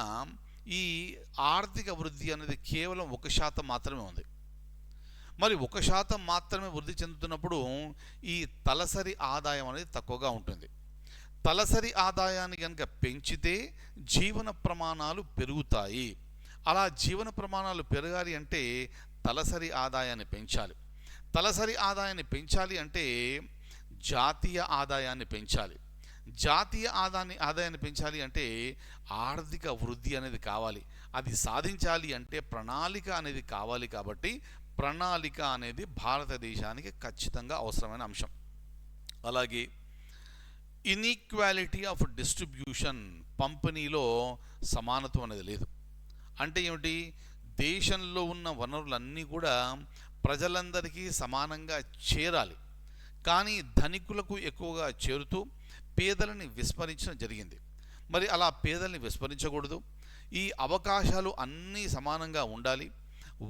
ఈ ఆర్థిక వృద్ధి అనేది కేవలం 1% మాత్రమే ఉంది. మరి 1% మాత్రమే వృద్ధి చెందుతున్నప్పుడు ఈ తలసరి ఆదాయం అనేది తక్కువగా ఉంటుంది. తలసరి ఆదాయాన్ని కనుక పెంచితే జీవన ప్రమాణాలు పెరుగుతాయి. అలా జీవన ప్రమాణాలు పెరగాలి అంటే తలసరి ఆదాయాన్ని పెంచాలి. తలసరి ఆదాయాన్ని పెంచాలి అంటే జాతీయ ఆదాయాన్ని పెంచాలి. జాతీయ ఆదాయాన్ని పెంచాలి అంటే ఆర్థిక వృద్ధి అనేది కావాలి. అది సాధించాలి అంటే ప్రణాళిక అనేది కావాలి. కాబట్టి ప్రణాళిక అనేది భారతదేశానికి ఖచ్చితంగా అవసరమైన అంశం. అలాగే ఇన్ఈక్వాలిటీ ఆఫ్ డిస్ట్రిబ్యూషన్, పంపిణీలో సమానత్వం అనేది లేదు. అంటే ఏమిటి? దేశంలో ఉన్న వనరులన్నీ కూడా ప్రజలందరికీ సమానంగా చేరాలి. కానీ ధనికులకు ఎక్కువగా చేరుతూ పేదలని విస్మరించడం జరిగింది. మరి అలా పేదల్ని విస్మరించకూడదు. ఈ అవకాశాలు అన్నీ సమానంగా ఉండాలి.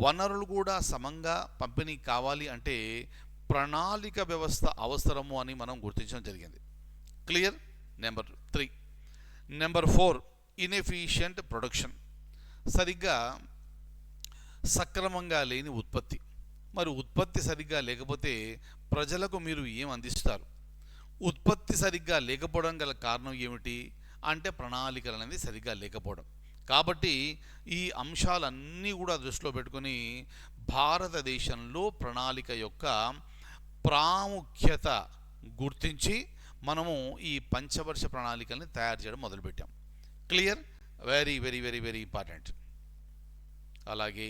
వనరులు కూడా సమంగా పంపిణీ కావాలి అంటే ప్రణాళిక వ్యవస్థ అవసరము అని మనం గుర్తించడం జరిగింది. Clear? Number 3. Number 4 inefficient production, సరిగ్గా సక్రమంగా లేని ఉత్పత్తి. మరి ఉత్పత్తి సరిగ్గా లేకపోతే ప్రజలకు మీరు ఏం అందిస్తారు? ఉత్పత్తి సరిగ్గా లేకపోవడం గల కారణం ఏమిటి అంటే ప్రణాళికలు అనేది సరిగ్గా లేకపోవడం. కాబట్టి ఈ అంశాలన్నీ కూడా దృష్టిలో పెట్టుకొని భారతదేశంలో ప్రణాళిక యొక్క ప్రాముఖ్యత గుర్తించి మనము ఈ పంచవర్ష ప్రణాళికల్ని తయారు చేయడం మొదలుపెట్టాం. Clear? Very very very very important. అలాగే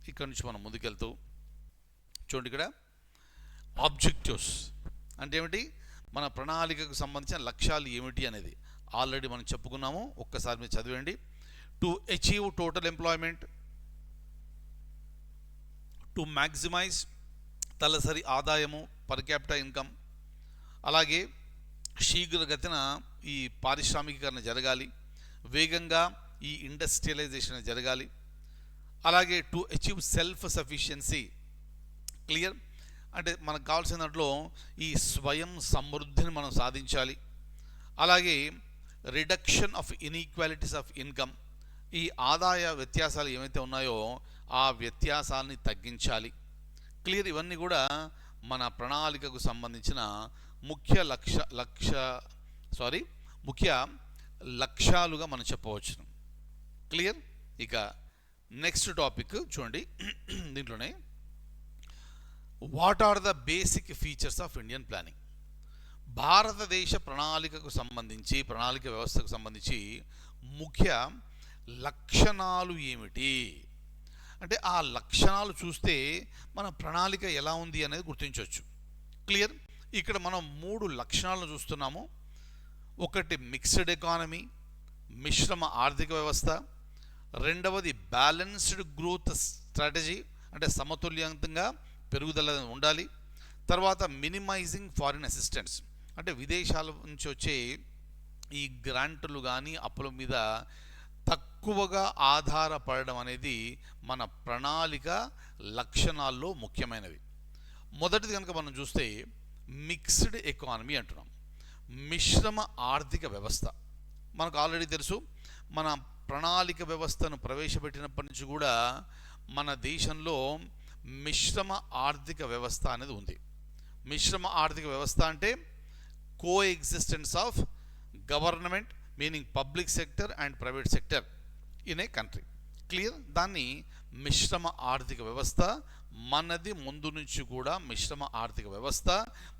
ఇక్కడ నుంచి మనం ముందుకెళ్తూ చూడండి, ఇక్కడ ఆబ్జెక్టివ్స్ అంటే ఏమిటి, మన ప్రణాళికకు సంబంధించిన లక్ష్యాలు ఏమిటి అనేది ఆల్రెడీ మనం చెప్పుకున్నాము. ఒక్కసారి మీరు చదివండి. To achieve total employment, to maximize తలసరి ఆదాయము పర్ క్యాపిటల్ ఇన్కమ్, అలాగే శీఘ్రగతిన ఈ పారిశ్రామికీకరణ జరగాలి, వేగంగా ఈ ఇండస్ట్రియలైజేషన్ జరగాలి, అలాగే to achieve self sufficiency. Clear? అంటే మనకు కావాల్సిన దాంట్లో ఈ స్వయం సమృద్ధిని మనం సాధించాలి. అలాగే reduction of inequalities of income, ఈ ఆదాయ వ్యత్యాసాలు ఏవైతే ఉన్నాయో ఆ వ్యత్యాసాలని తగ్గించాలి. క్లియర్? ఇవన్నీ కూడా మన ప్రణాళికకు సంబంధించిన ముఖ్య లక్ష్యాలుగా మనం చెప్పవచ్చు. క్లియర్? ఇక నెక్స్ట్ టాపిక్ చూడండి. దీంట్లోనే what are the basic features of Indian planning. భారతదేశ ప్రణాళిక వ్యవస్థకు సంబంధించి ముఖ్య లక్షణాలు ఏమిటి అంటే ఆ లక్షణాలు చూస్తే మన ప్రణాళిక ఎలా ఉంది అనేది గుర్తించవచ్చు. క్లియర్? ఇక్కడ మనం 3 లక్షణాలను చూస్తున్నాము. ఒకటి మిక్స్డ్ ఎకానమీ, మిశ్రమ ఆర్థిక వ్యవస్థ. రెండవది బ్యాలెన్స్డ్ గ్రోత్ స్ట్రాటజీ, అంటే సమతుల్యంగా పెరుగుదల ఉండాలి. తర్వాత మినిమైజింగ్ ఫారిన్ అసిస్టెన్స్, అంటే విదేశాల నుంచి వచ్చే ఈ గ్రాంట్లు కానీ అప్పుల మీద తక్కువగా ఆధారపడడం అనేది మన ప్రణాళిక లక్షణాల్లో ముఖ్యమైనవి. మొదటిది కనుక మనం చూస్తే మిక్స్డ్ ఎకానమీ అంటున్నాం, మిశ్రమ ఆర్థిక వ్యవస్థ. మనకు ఆల్రెడీ తెలుసు, మన ప్రణాళిక వ్యవస్థను ప్రవేశపెట్టినప్పటి నుంచి కూడా మన దేశంలో మిశ్రమ ఆర్థిక వ్యవస్థ అనేది ఉంది. మిశ్రమ ఆర్థిక వ్యవస్థ అంటే coexistence of government, meaning public sector and private sector in a country. Clear? దాన్ని మిశ్రమ ఆర్థిక వ్యవస్థ. మనది ముందు నుంచి కూడా మిశ్రమ ఆర్థిక వ్యవస్థ.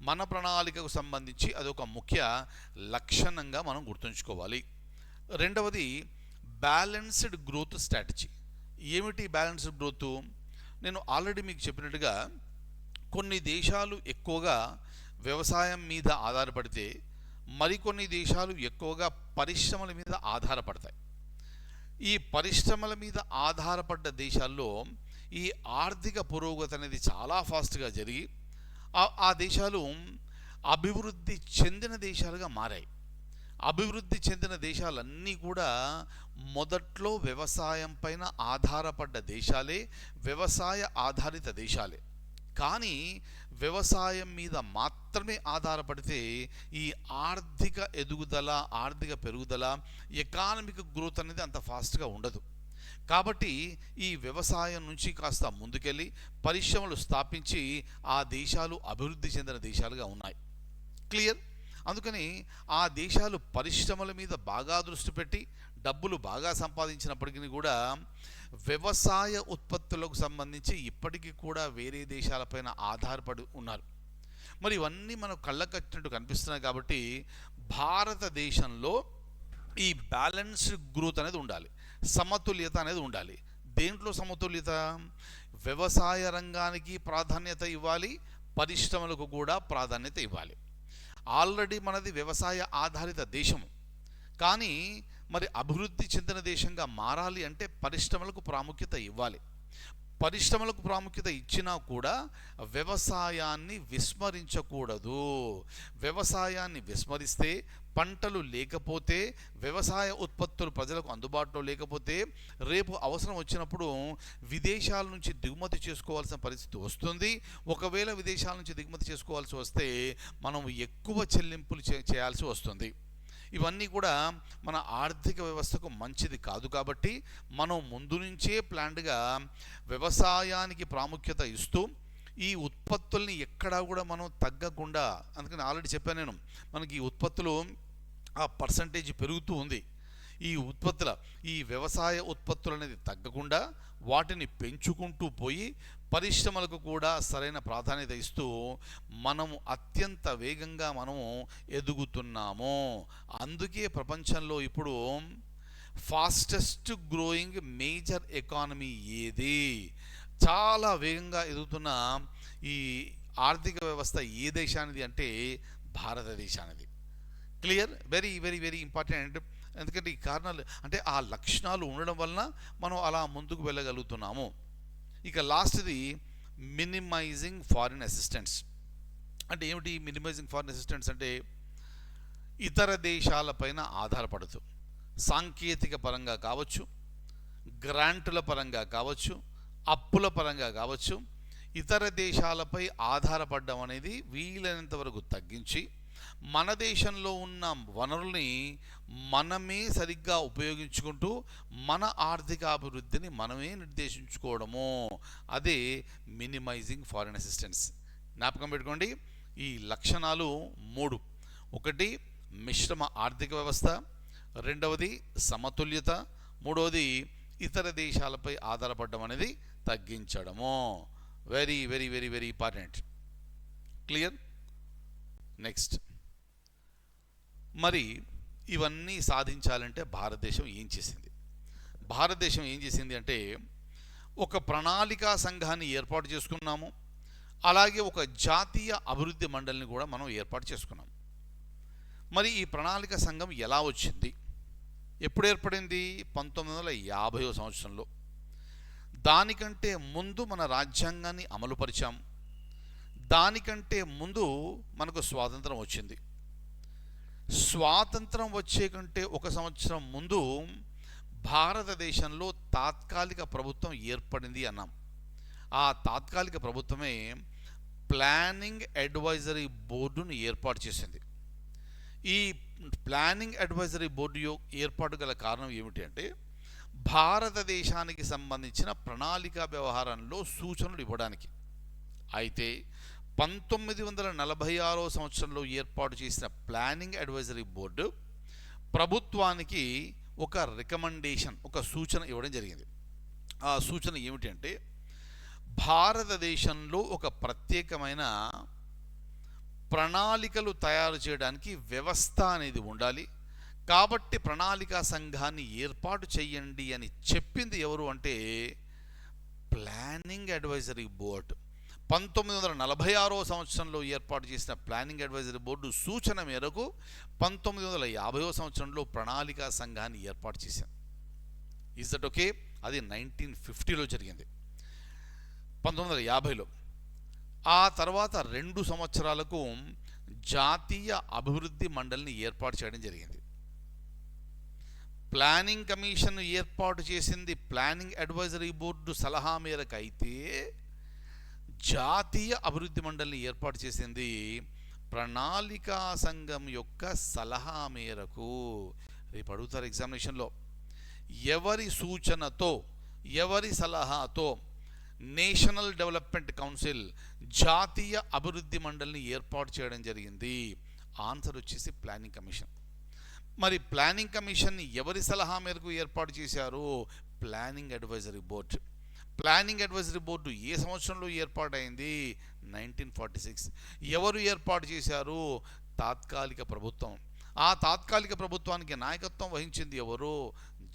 మన ప్రణాళికకు సంబంధించి అదొక ముఖ్య లక్షణంగా మనం గుర్తుంచుకోవాలి. రెండవది బ్యాలెన్స్డ్ గ్రోత్ స్ట్రాటజీ. ఏమిటి బ్యాలెన్స్డ్ గ్రోత్? నేను ఆల్రెడీ మీకు చెప్పినట్టుగా కొన్ని దేశాలు ఎక్కువగా వ్యవసాయం మీద ఆధారపడితే మరికొన్ని దేశాలు ఎక్కువగా పరిశ్రమల మీద ఆధారపడతాయి. ఈ పరిశ్రమల మీద ఆధారపడ్డ దేశాల్లో ఈ ఆర్థిక పురోగతి అనేది చాలా ఫాస్ట్గా జరిగి ఆ దేశాలు అభివృద్ధి చెందిన దేశాలుగా మారాయి. అభివృద్ధి చెందిన దేశాలన్నీ కూడా మొదట్లో వ్యవసాయం పైన ఆధారపడ్డ దేశాలే, వ్యవసాయ ఆధారిత దేశాలే. కానీ వ్యవసాయం మీద మాత్రమే ఆధారపడితే ఈ ఆర్థిక ఎదుగుదల, ఆర్థిక పెరుగుదల, ఎకానమిక్ గ్రోత్ అనేది అంత ఫాస్ట్గా ఉండదు. కాబట్టి ఈ వ్యవసాయం నుంచి కాస్త ముందుకెళ్ళి పరిశ్రమలు స్థాపించి ఆ దేశాలు అభివృద్ధి చెందిన దేశాలుగా ఉన్నాయి. క్లియర్? అందుకని ఆ దేశాలు పరిశ్రమల మీద బాగా దృష్టి పెట్టి డబ్బులు బాగా సంపాదించినప్పటికీ కూడా వ్యవసాయ ఉత్పత్తులకు సంబంధించి ఇప్పటికీ కూడా వేరే దేశాలపైన ఆధారపడి ఉన్నారు. మరి ఇవన్నీ మనకు కళ్ళకట్టినట్టు కనిపిస్తున్నాయి. కాబట్టి భారతదేశంలో ఈ బ్యాలెన్స్డ్ గ్రోత్ అనేది ఉండాలి, సమతుల్యత అనేది ఉండాలి. దేంట్లో సమతుల్యత? వ్యవసాయ రంగానికి ప్రాధాన్యత ఇవ్వాలి, పరిశ్రమలకు కూడా ప్రాధాన్యత ఇవ్వాలి. ఆల్రెడీ మనది వ్యవసాయ ఆధారిత దేశము, కానీ మరి అభివృద్ధి చెందిన దేశంగా మారాలి అంటే పరిశ్రమలకు ప్రాముఖ్యత ఇవ్వాలి. పరిశ్రమలకు ప్రాముఖ్యత ఇచ్చినా కూడా వ్యవసాయాన్ని విస్మరించకూడదు. వ్యవసాయాన్ని విస్మరిస్తే, పంటలు లేకపోతే, వ్యవసాయ ఉత్పత్తులు ప్రజలకు అందుబాటులో లేకపోతే రేపు అవసరం వచ్చినప్పుడు విదేశాల నుంచి దిగుమతి చేసుకోవాల్సిన పరిస్థితి వస్తుంది. ఒకవేళ విదేశాల నుంచి దిగుమతి చేసుకోవాల్సి వస్తే మనం ఎక్కువ చెల్లింపులు చేయాల్సి వస్తుంది. ఇవన్నీ కూడా మన ఆర్థిక వ్యవస్థకు మంచిది కాదు. కాబట్టి మనం ముందు నుంచే ప్లాన్డ్గా వ్యవసాయానికి ప్రాముఖ్యత ఇస్తూ ఈ ఉత్పత్తుల్ని ఎక్కడా కూడా మనం తగ్గకుండా, అందుకని ఆల్రెడీ చెప్పాను నేను, మనకి ఈ ఉత్పత్తులు ఆ పర్సంటేజ్ పెరుగుతూ ఉంది. ఈ వ్యవసాయ ఉత్పత్తులు అనేది తగ్గకుండా వాటిని పెంచుకుంటూ పోయి పరిశ్రమలకు కూడా సరైన ప్రాధాన్యత ఇస్తూ మనము అత్యంత వేగంగా మనము ఎదుగుతున్నాము. అందుకే ప్రపంచంలో ఇప్పుడు ఫాస్టెస్ట్ గ్రోయింగ్ మేజర్ ఎకానమీ ఏది, చాలా వేగంగా ఎదుగుతున్న ఈ ఆర్థిక వ్యవస్థ ఏ దేశానిది అంటే భారతదేశానిది. Clear? Very very very important. ఎందుకంటే ఈ కారణాలు అంటే ఆ లక్షణాలు ఉండడం వలన మనం అలా ముందుకు వెళ్ళగలుగుతున్నాము. ఇక లాస్ట్ది మినిమైజింగ్ ఫారిన్ అసిస్టెన్స్. అంటే ఏమిటి మినిమైజింగ్ ఫారిన్ అసిస్టెన్స్ అంటే? ఇతర దేశాలపైన ఆధారపడుతూ సాంకేతిక పరంగా కావచ్చు, గ్రాంటుల పరంగా కావచ్చు, అప్పుల పరంగా కావచ్చు, ఇతర దేశాలపై ఆధారపడడం అనేది వీలైనంత వరకు తగ్గించి మన దేశంలో ఉన్న వనరుల్ని మనమే సరిగ్గా ఉపయోగించుకుంటూ మన ఆర్థిక అభివృద్ధిని మనమే నిర్దేశించుకోవడము, అదే మినిమైజింగ్ ఫారిన్ అసిస్టెన్స్. జ్ఞాపకం పెట్టుకోండి, ఈ లక్షణాలు 3: ఒకటి మిశ్రమ ఆర్థిక వ్యవస్థ, రెండవది సమతుల్యత, మూడవది ఇతర దేశాలపై ఆధారపడడం అనేది తగ్గించడము. Very very very very important. Clear? Next, మరి ఇవన్నీ సాధించాలంటే భారతదేశం ఏం చేసింది? భారతదేశం ఏం చేసింది అంటే ఒక ప్రణాళికా సంఘాన్ని ఏర్పాటు చేసుకున్నాము. అలాగే ఒక జాతీయ అభివృద్ధి మండలిని కూడా మనం ఏర్పాటు చేసుకున్నాం. మరి ఈ ప్రణాళిక సంఘం ఎలా వచ్చింది? ఎప్పుడు ఏర్పడింది? 1950వ సంవత్సరంలో. దానికంటే ముందు మన రాజ్యాంగాన్ని అమలుపరిచాం. దానికంటే ముందు మనకు స్వాతంత్రం వచ్చింది. స్వాతంత్రం వచ్చే కంటే 1 సంవత్సరం ముందు భారతదేశంలో తాత్కాలిక ప్రభుత్వం ఏర్పడింది అన్నాం. ఆ తాత్కాలిక ప్రభుత్వమే ప్లానింగ్ అడ్వైజరీ బోర్డును ఏర్పాటు చేసింది. ఈ ప్లానింగ్ అడ్వైజరీ బోర్డు ఏర్పాటు గల కారణం ఏమిటి అంటే, భారతదేశానికి సంబంధించిన ప్రణాళికా వ్యవహారంలో సూచనలు ఇవ్వడానికి. అయితే 1946 సంవత్సరంలో ఏర్పాటు చేసిన ప్లానింగ్ అడ్వైజరీ బోర్డు ప్రభుత్వానికి ఒక రికమెండేషన్, ఒక సూచన ఇవ్వడం జరిగింది. ఆ సూచన ఏమిటంటే, భారతదేశంలో ఒక ప్రత్యేకమైన ప్రణాళికలు తయారు చేయడానికి వ్యవస్థ అనేది ఉండాలి, కాబట్టి ప్రణాళికా సంఘాన్ని ఏర్పాటు చేయండి అని చెప్పింది ఎవరు అంటే ప్లానింగ్ అడ్వైజరీ బోర్డు. 1946 సంవత్సరంలో ఏర్పాటు చేసిన ప్లానింగ్ అడ్వైజరీ బోర్డు సూచన మేరకు 1950 సంవత్సరంలో ప్రణాళికా సంఘాన్ని ఏర్పాటు చేశారు. Is that okay? అది 1950లో జరిగింది, 1950లో. ఆ తర్వాత 2 సంవత్సరాలకు జాతీయ అభివృద్ధి మండలిని ఏర్పాటు చేయడం జరిగింది. ప్లానింగ్ కమిషన్ ఏర్పాటు చేసింది ప్లానింగ్ అడ్వైజరీ బోర్డు సలహా మేరకు అయితే, జాతీయ అభివృద్ధి మండలిని ఏర్పాటు చేసింది ప్రణాళికా సంఘం యొక్క సలహా మేరకు. రేపు అడుగుతారు ఎగ్జామినేషన్లో, ఎవరి సూచనతో, ఎవరి సలహాతో నేషనల్ డెవలప్మెంట్ కౌన్సిల్ జాతీయ అభివృద్ధి మండలిని ఏర్పాటు చేయడం జరిగింది? ఆన్సర్ వచ్చేసి ప్లానింగ్ కమిషన్. మరి ప్లానింగ్ కమిషన్ని ఎవరి సలహా మేరకు ఏర్పాటు చేశారు? Planning advisory board. Planning advisory board ఏ సంవత్సరంలో ఏర్పాటైంది? 1946. ఎవరు ఏర్పాటు చేశారు? తాత్కాలిక ప్రభుత్వం. ఆ తాత్కాలిక ప్రభుత్వానికి నాయకత్వం వహించింది ఎవరు?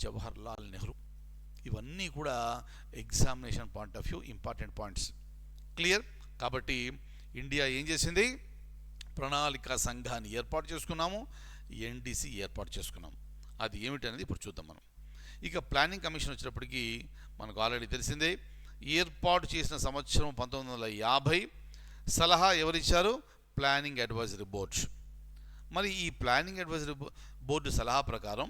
జవహర్లాల్ నెహ్రూ. ఇవన్నీ కూడా examination point of view important points. Clear? కాబట్టి ఇండియా ఏం చేసింది? ప్రణాళికా సంఘాన్ని ఏర్పాటు చేసుకున్నాము, ఎన్డీసీ ఏర్పాటు చేసుకున్నాము. అది ఏమిటనేది ఇప్పుడు చూద్దాం మనం. ఇక ప్లానింగ్ కమిషన్ వచ్చినప్పటికీ మనకు ఆల్రెడీ తెలిసిందే, ఏర్పాటు చేసిన సంవత్సరం 1950. సలహా ఎవరిచ్చారు? Planning advisory board. మరి ఈ ప్లానింగ్ అడ్వైజరీ బోర్డు సలహా ప్రకారం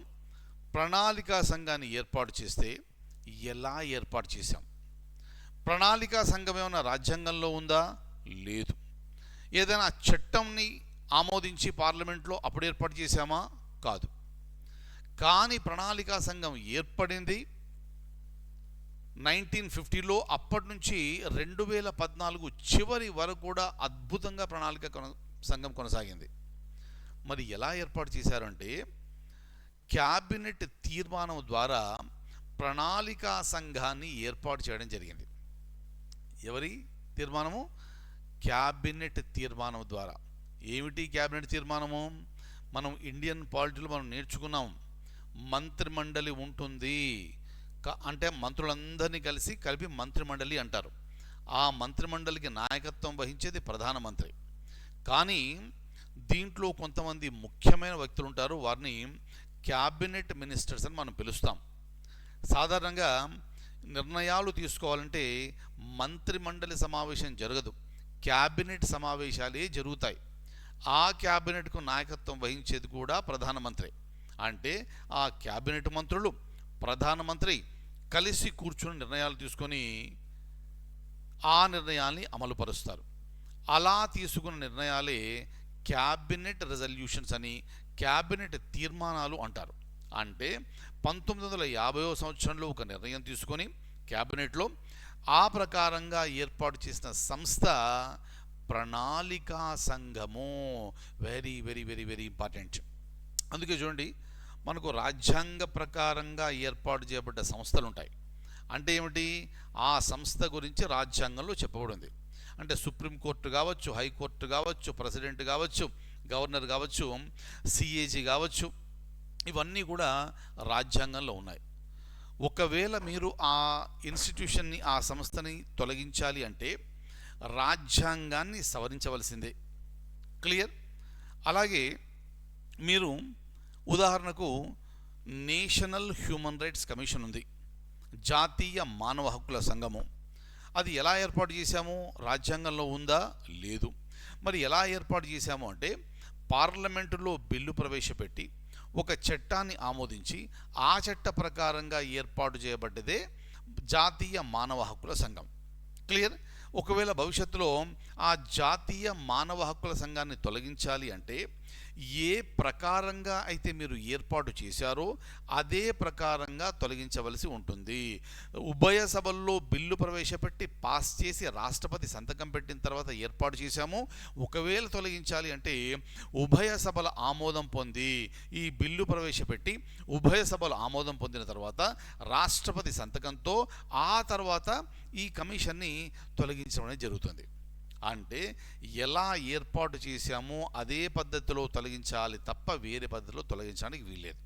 ప్రణాళికా సంఘాన్ని ఏర్పాటు చేస్తే ఎలా ఏర్పాటు చేశాం? ప్రణాళికా సంఘం ఏమైనా రాజ్యాంగంలో ఉందా? లేదు. ఏదైనా చట్టంని ఆమోదించి పార్లమెంట్లో అప్పుడు ఏర్పాటు చేశామా? కాదు. కానీ ప్రణాళికా సంఘం ఏర్పడింది 1950లో. అప్పటి నుంచి 2014 చివరి వరకు కూడా అద్భుతంగా ప్రణాళిక సంఘం కొనసాగింది. మరి ఎలా ఏర్పాటు చేశారంటే, క్యాబినెట్ తీర్మానం ద్వారా ప్రణాళికా సంఘాన్ని ఏర్పాటు చేయడం జరిగింది. ఎవరి తీర్మానము? క్యాబినెట్ తీర్మానం ద్వారా. ఏమిటి క్యాబినెట్ తీర్మానము? మనం ఇండియన్ పాలిటీలో మనం నేర్చుకున్నాం, మంత్రిమండలి ఉంటుంది. అంటే మంత్రులందరినీ కలిపి మంత్రిమండలి అంటారు. ఆ మంత్రిమండలికి నాయకత్వం వహించేది ప్రధానమంత్రి. కానీ దీంట్లో కొంతమంది ముఖ్యమైన వ్యక్తులు ఉంటారు, వారిని క్యాబినెట్ మినిస్టర్స్ అని మనం పిలుస్తాం. సాధారణంగా నిర్ణయాలు తీసుకోవాలంటే మంత్రిమండలి సమావేశం జరగదు, క్యాబినెట్ సమావేశాలే జరుగుతాయి. ఆ క్యాబినెట్కు నాయకత్వం వహించేది కూడా ప్రధానమంత్రి. అంటే ఆ క్యాబినెట్ మంత్రులు, ప్రధానమంత్రి కలిసి కూర్చుని నిర్ణయాలు తీసుకొని ఆ నిర్ణయాల్ని అమలుపరుస్తారు. అలా తీసుకున్న నిర్ణయాలే క్యాబినెట్ రెజల్యూషన్స్ అని, క్యాబినెట్ తీర్మానాలు అంటారు. అంటే 1950 సంవత్సరంలో ఒక నిర్ణయం తీసుకొని క్యాబినెట్లో ఆ ప్రకారంగా ఏర్పాటు చేసిన సంస్థ ప్రణాళికా సంఘము. Very very very very important. అందుకే చూడండి, మనకు రాజ్యాంగ ప్రకారంగా ఏర్పాటు చేయబడ్డ సంస్థలు ఉంటాయి. అంటే ఏమిటి? ఆ సంస్థ గురించి రాజ్యాంగంలో చెప్పబడింది. అంటే సుప్రీంకోర్టు కావచ్చు, హైకోర్టు కావచ్చు, ప్రెసిడెంట్ కావచ్చు, గవర్నర్ కావచ్చు, సిఏజీ కావచ్చు, ఇవన్నీ కూడా రాజ్యాంగంలో ఉన్నాయి. ఒకవేళ మీరు ఆ ఇన్స్టిట్యూషన్ని, ఆ సంస్థని తొలగించాలి అంటే రాజ్యాంగాన్ని సవరించవలసిందే. క్లియర్? అలాగే మీరు ఉదాహరణకు నేషనల్ హ్యూమన్ రైట్స్ కమిషన్ ఉంది, జాతీయ మానవ హక్కుల సంఘము. అది ఎలా ఏర్పాటు చేశాము? రాజ్యాంగంలో ఉందా? లేదు. మరి ఎలా ఏర్పాటు చేశాము అంటే, పార్లమెంటులో బిల్లు ప్రవేశపెట్టి ఒక చట్టాన్ని ఆమోదించి ఆ చట్ట ప్రకారంగా ఏర్పాటు చేయబడ్డదే జాతీయ మానవ హక్కుల సంఘం. క్లియర్? ఒకవేళ భవిష్యత్తులో ఆ జాతీయ మానవ హక్కుల సంఘాన్ని తొలగించాలి అంటే ఏ ప్రకారంగా అయితే మీరు ఏర్పాటు చేశారో అదే ప్రకారంగా తొలగించవలసి ఉంటుంది. ఉభయ సభల్లో బిల్లు ప్రవేశపెట్టి పాస్ చేసి రాష్ట్రపతి సంతకం పెట్టిన తర్వాత ఏర్పాటు చేశాము. ఒకవేళ తొలగించాలి అంటే ఉభయ సభల ఆమోదం పొంది ఈ బిల్లు ప్రవేశపెట్టి ఉభయ సభలు ఆమోదం పొందిన తర్వాత రాష్ట్రపతి సంతకంతో ఆ తర్వాత ఈ కమిషన్ని తొలగించడం అనేది జరుగుతుంది. అంటే ఎలా ఏర్పాటు చేశామో అదే పద్ధతిలో తొలగించాలి తప్ప వేరే పద్ధతిలో తొలగించడానికి వీల్లేదు.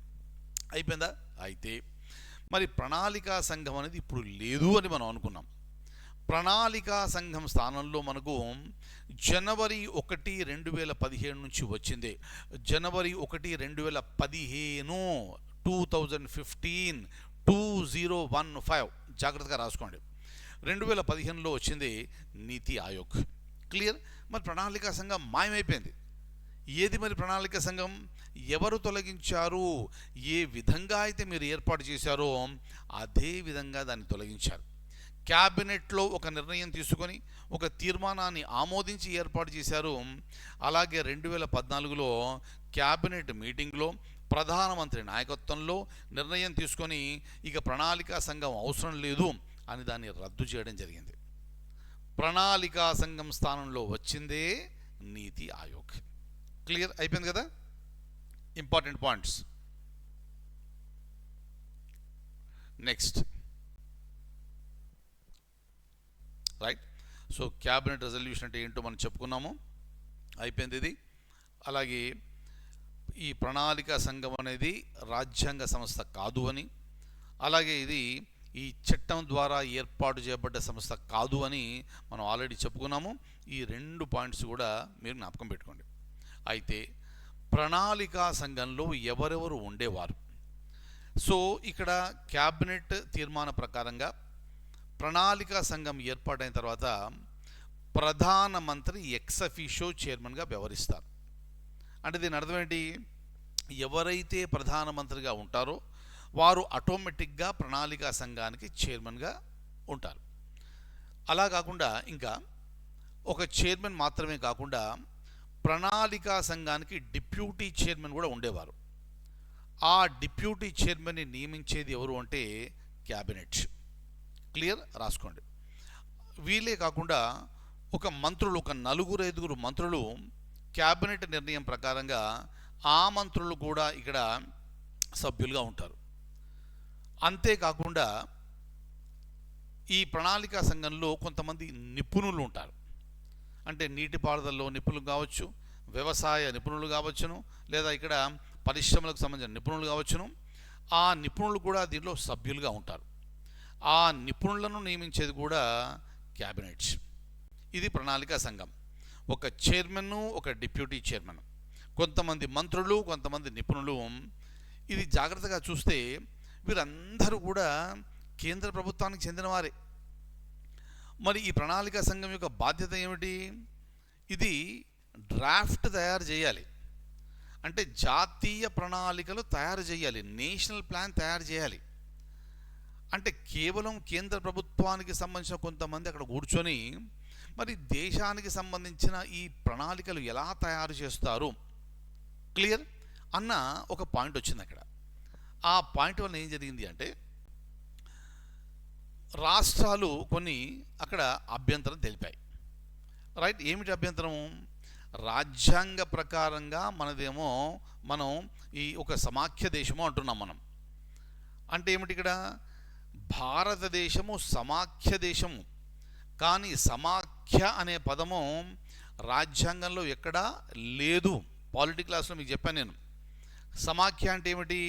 అయిపోయిందా? అయితే మరి ప్రణాళికా సంఘం అనేది ఇప్పుడు లేదు అని మనం అనుకున్నాం. ప్రణాళికా సంఘం స్థానంలో మనకు జనవరి 1, 2017 నుంచి వచ్చింది. జనవరి 1, 2015 2015 2015 జాగ్రత్తగా రాసుకోండి. 2015లో వచ్చింది నీతి ఆయోగ్. క్లియర్? మరి ప్రణాళికా సంఘం మాయమైపోయింది. ఏది మరి ప్రణాళిక సంఘం? ఎవరు తొలగించారు? ఏ విధంగా అయితే మీరు ఏర్పాటు చేశారో అదే విధంగా దాన్ని తొలగించారు. క్యాబినెట్లో ఒక నిర్ణయం తీసుకొని ఒక తీర్మానాన్ని ఆమోదించి ఏర్పాటు చేశారు. అలాగే 2014లో క్యాబినెట్ మీటింగ్లో ప్రధానమంత్రి నాయకత్వంలో నిర్ణయం తీసుకొని ఇక ప్రణాళికా సంఘం అవసరం లేదు అని దాన్ని రద్దు చేయడం జరిగింది. ప్రణాళికా సంఘం స్థానంలో వచ్చిందే నీతి ఆయోగ్. క్లియర్? అయిపోయింది కదా? Important points. Next right. So cabinet resolution అంటే ఏంటో మనం చెప్పుకున్నాము, అయిపోయింది ఇది. అలాగే ఈ ప్రణాళికా సంఘం అనేది రాజ్యాంగ సంస్థ కాదు అని, అలాగే ఇది ఈ చట్టం ద్వారా ఏర్పాటు చేయబడ్డ సంస్థ కాదు అని మనం ఆల్రెడీ చెప్పుకున్నాము. ఈ 2 పాయింట్స్ కూడా మీరు జ్ఞాపకం పెట్టుకోండి. అయితే ప్రణాళికా సంఘంలో ఎవరెవరు ఉండేవారు? సో ఇక్కడ క్యాబినెట్ తీర్మాన ప్రకారంగా ప్రణాళికా సంఘం ఏర్పాటైన తర్వాత ప్రధానమంత్రి ఎక్స్ అఫీషియో చైర్మన్గా వ్యవహరిస్తారు. అంటే దీని అర్థం ఏంటి? ఎవరైతే ప్రధానమంత్రిగా ఉంటారో వారు ఆటోమేటిక్గా ప్రణాళికా సంఘానికి చైర్మన్గా ఉంటారు. అలా కాకుండా ఇంకా ఒక చైర్మన్ మాత్రమే కాకుండా ప్రణాళికా సంఘానికి డిప్యూటీ చైర్మన్ కూడా ఉండేవారు. ఆ డిప్యూటీ చైర్మన్ని నియమించేది ఎవరు అంటే క్యాబినెట్. క్లియర్? రాసుకోండి. వీళ్ళే కాకుండా ఒక 4-5 మంత్రులు క్యాబినెట్ నిర్ణయం ప్రకారంగా ఆ మంత్రులు కూడా ఇక్కడ సభ్యులుగా ఉంటారు. అంతేకాకుండా ఈ ప్రణాళికా సంఘంలో కొంతమంది నిపుణులు ఉంటారు. అంటే నీటిపారుదలలో నిపుణులు కావచ్చు, వ్యవసాయ నిపుణులు కావచ్చును, లేదా ఇక్కడ పరిశ్రమలకు సంబంధించిన నిపుణులు కావచ్చును. ఆ నిపుణులు కూడా దీనిలో సభ్యులుగా ఉంటారు. ఆ నిపుణులను నియమించేది కూడా క్యాబినెట్. ఇది ప్రణాళికా సంఘం. ఒక చైర్మన్, ఒక డిప్యూటీ చైర్మన్, కొంతమంది మంత్రులు, కొంతమంది నిపుణులు. ఇది జాగ్రత్తగా చూస్తే వీరందరూ కూడా కేంద్ర ప్రభుత్వానికి చెందినవారే. మరి ఈ ప్రణాళికా సంఘం యొక్క బాధ్యత ఏమిటి? ఇది డ్రాఫ్ట్ తయారు చేయాలి. అంటే జాతీయ ప్రణాళికలు తయారు చేయాలి, నేషనల్ ప్లాన్ తయారు చేయాలి. అంటే కేవలం కేంద్ర ప్రభుత్వానికి సంబంధించిన కొంతమంది అక్కడ కూర్చొని మరి దేశానికి సంబంధించిన ఈ ప్రణాళికలు ఎలా తయారు చేస్తారు, క్లియర్ అన్న ఒక పాయింట్ వచ్చింది అక్కడ. ఆ పాయింట్ వల్ల ఏం జరిగింది అంటే రాష్ట్రాలు కొన్ని అక్కడ అభ్యంతరం తెలిపాయి. రైట్? ఏమిటి అభ్యంతరం? రాజ్యాంగ ప్రకారంగా మనం ఈ ఒక సమాఖ్య దేశము అంటున్నాం మనం. అంటే ఏమిటి ఇక్కడ? భారతదేశము సమాఖ్య దేశము, కానీ సమాఖ్య అనే పదము రాజ్యాంగంలో ఎక్కడా లేదు. పాలిటీ క్లాస్లో మీకు చెప్పాను నేను. సమాఖ్య అంటే ఏమిటి?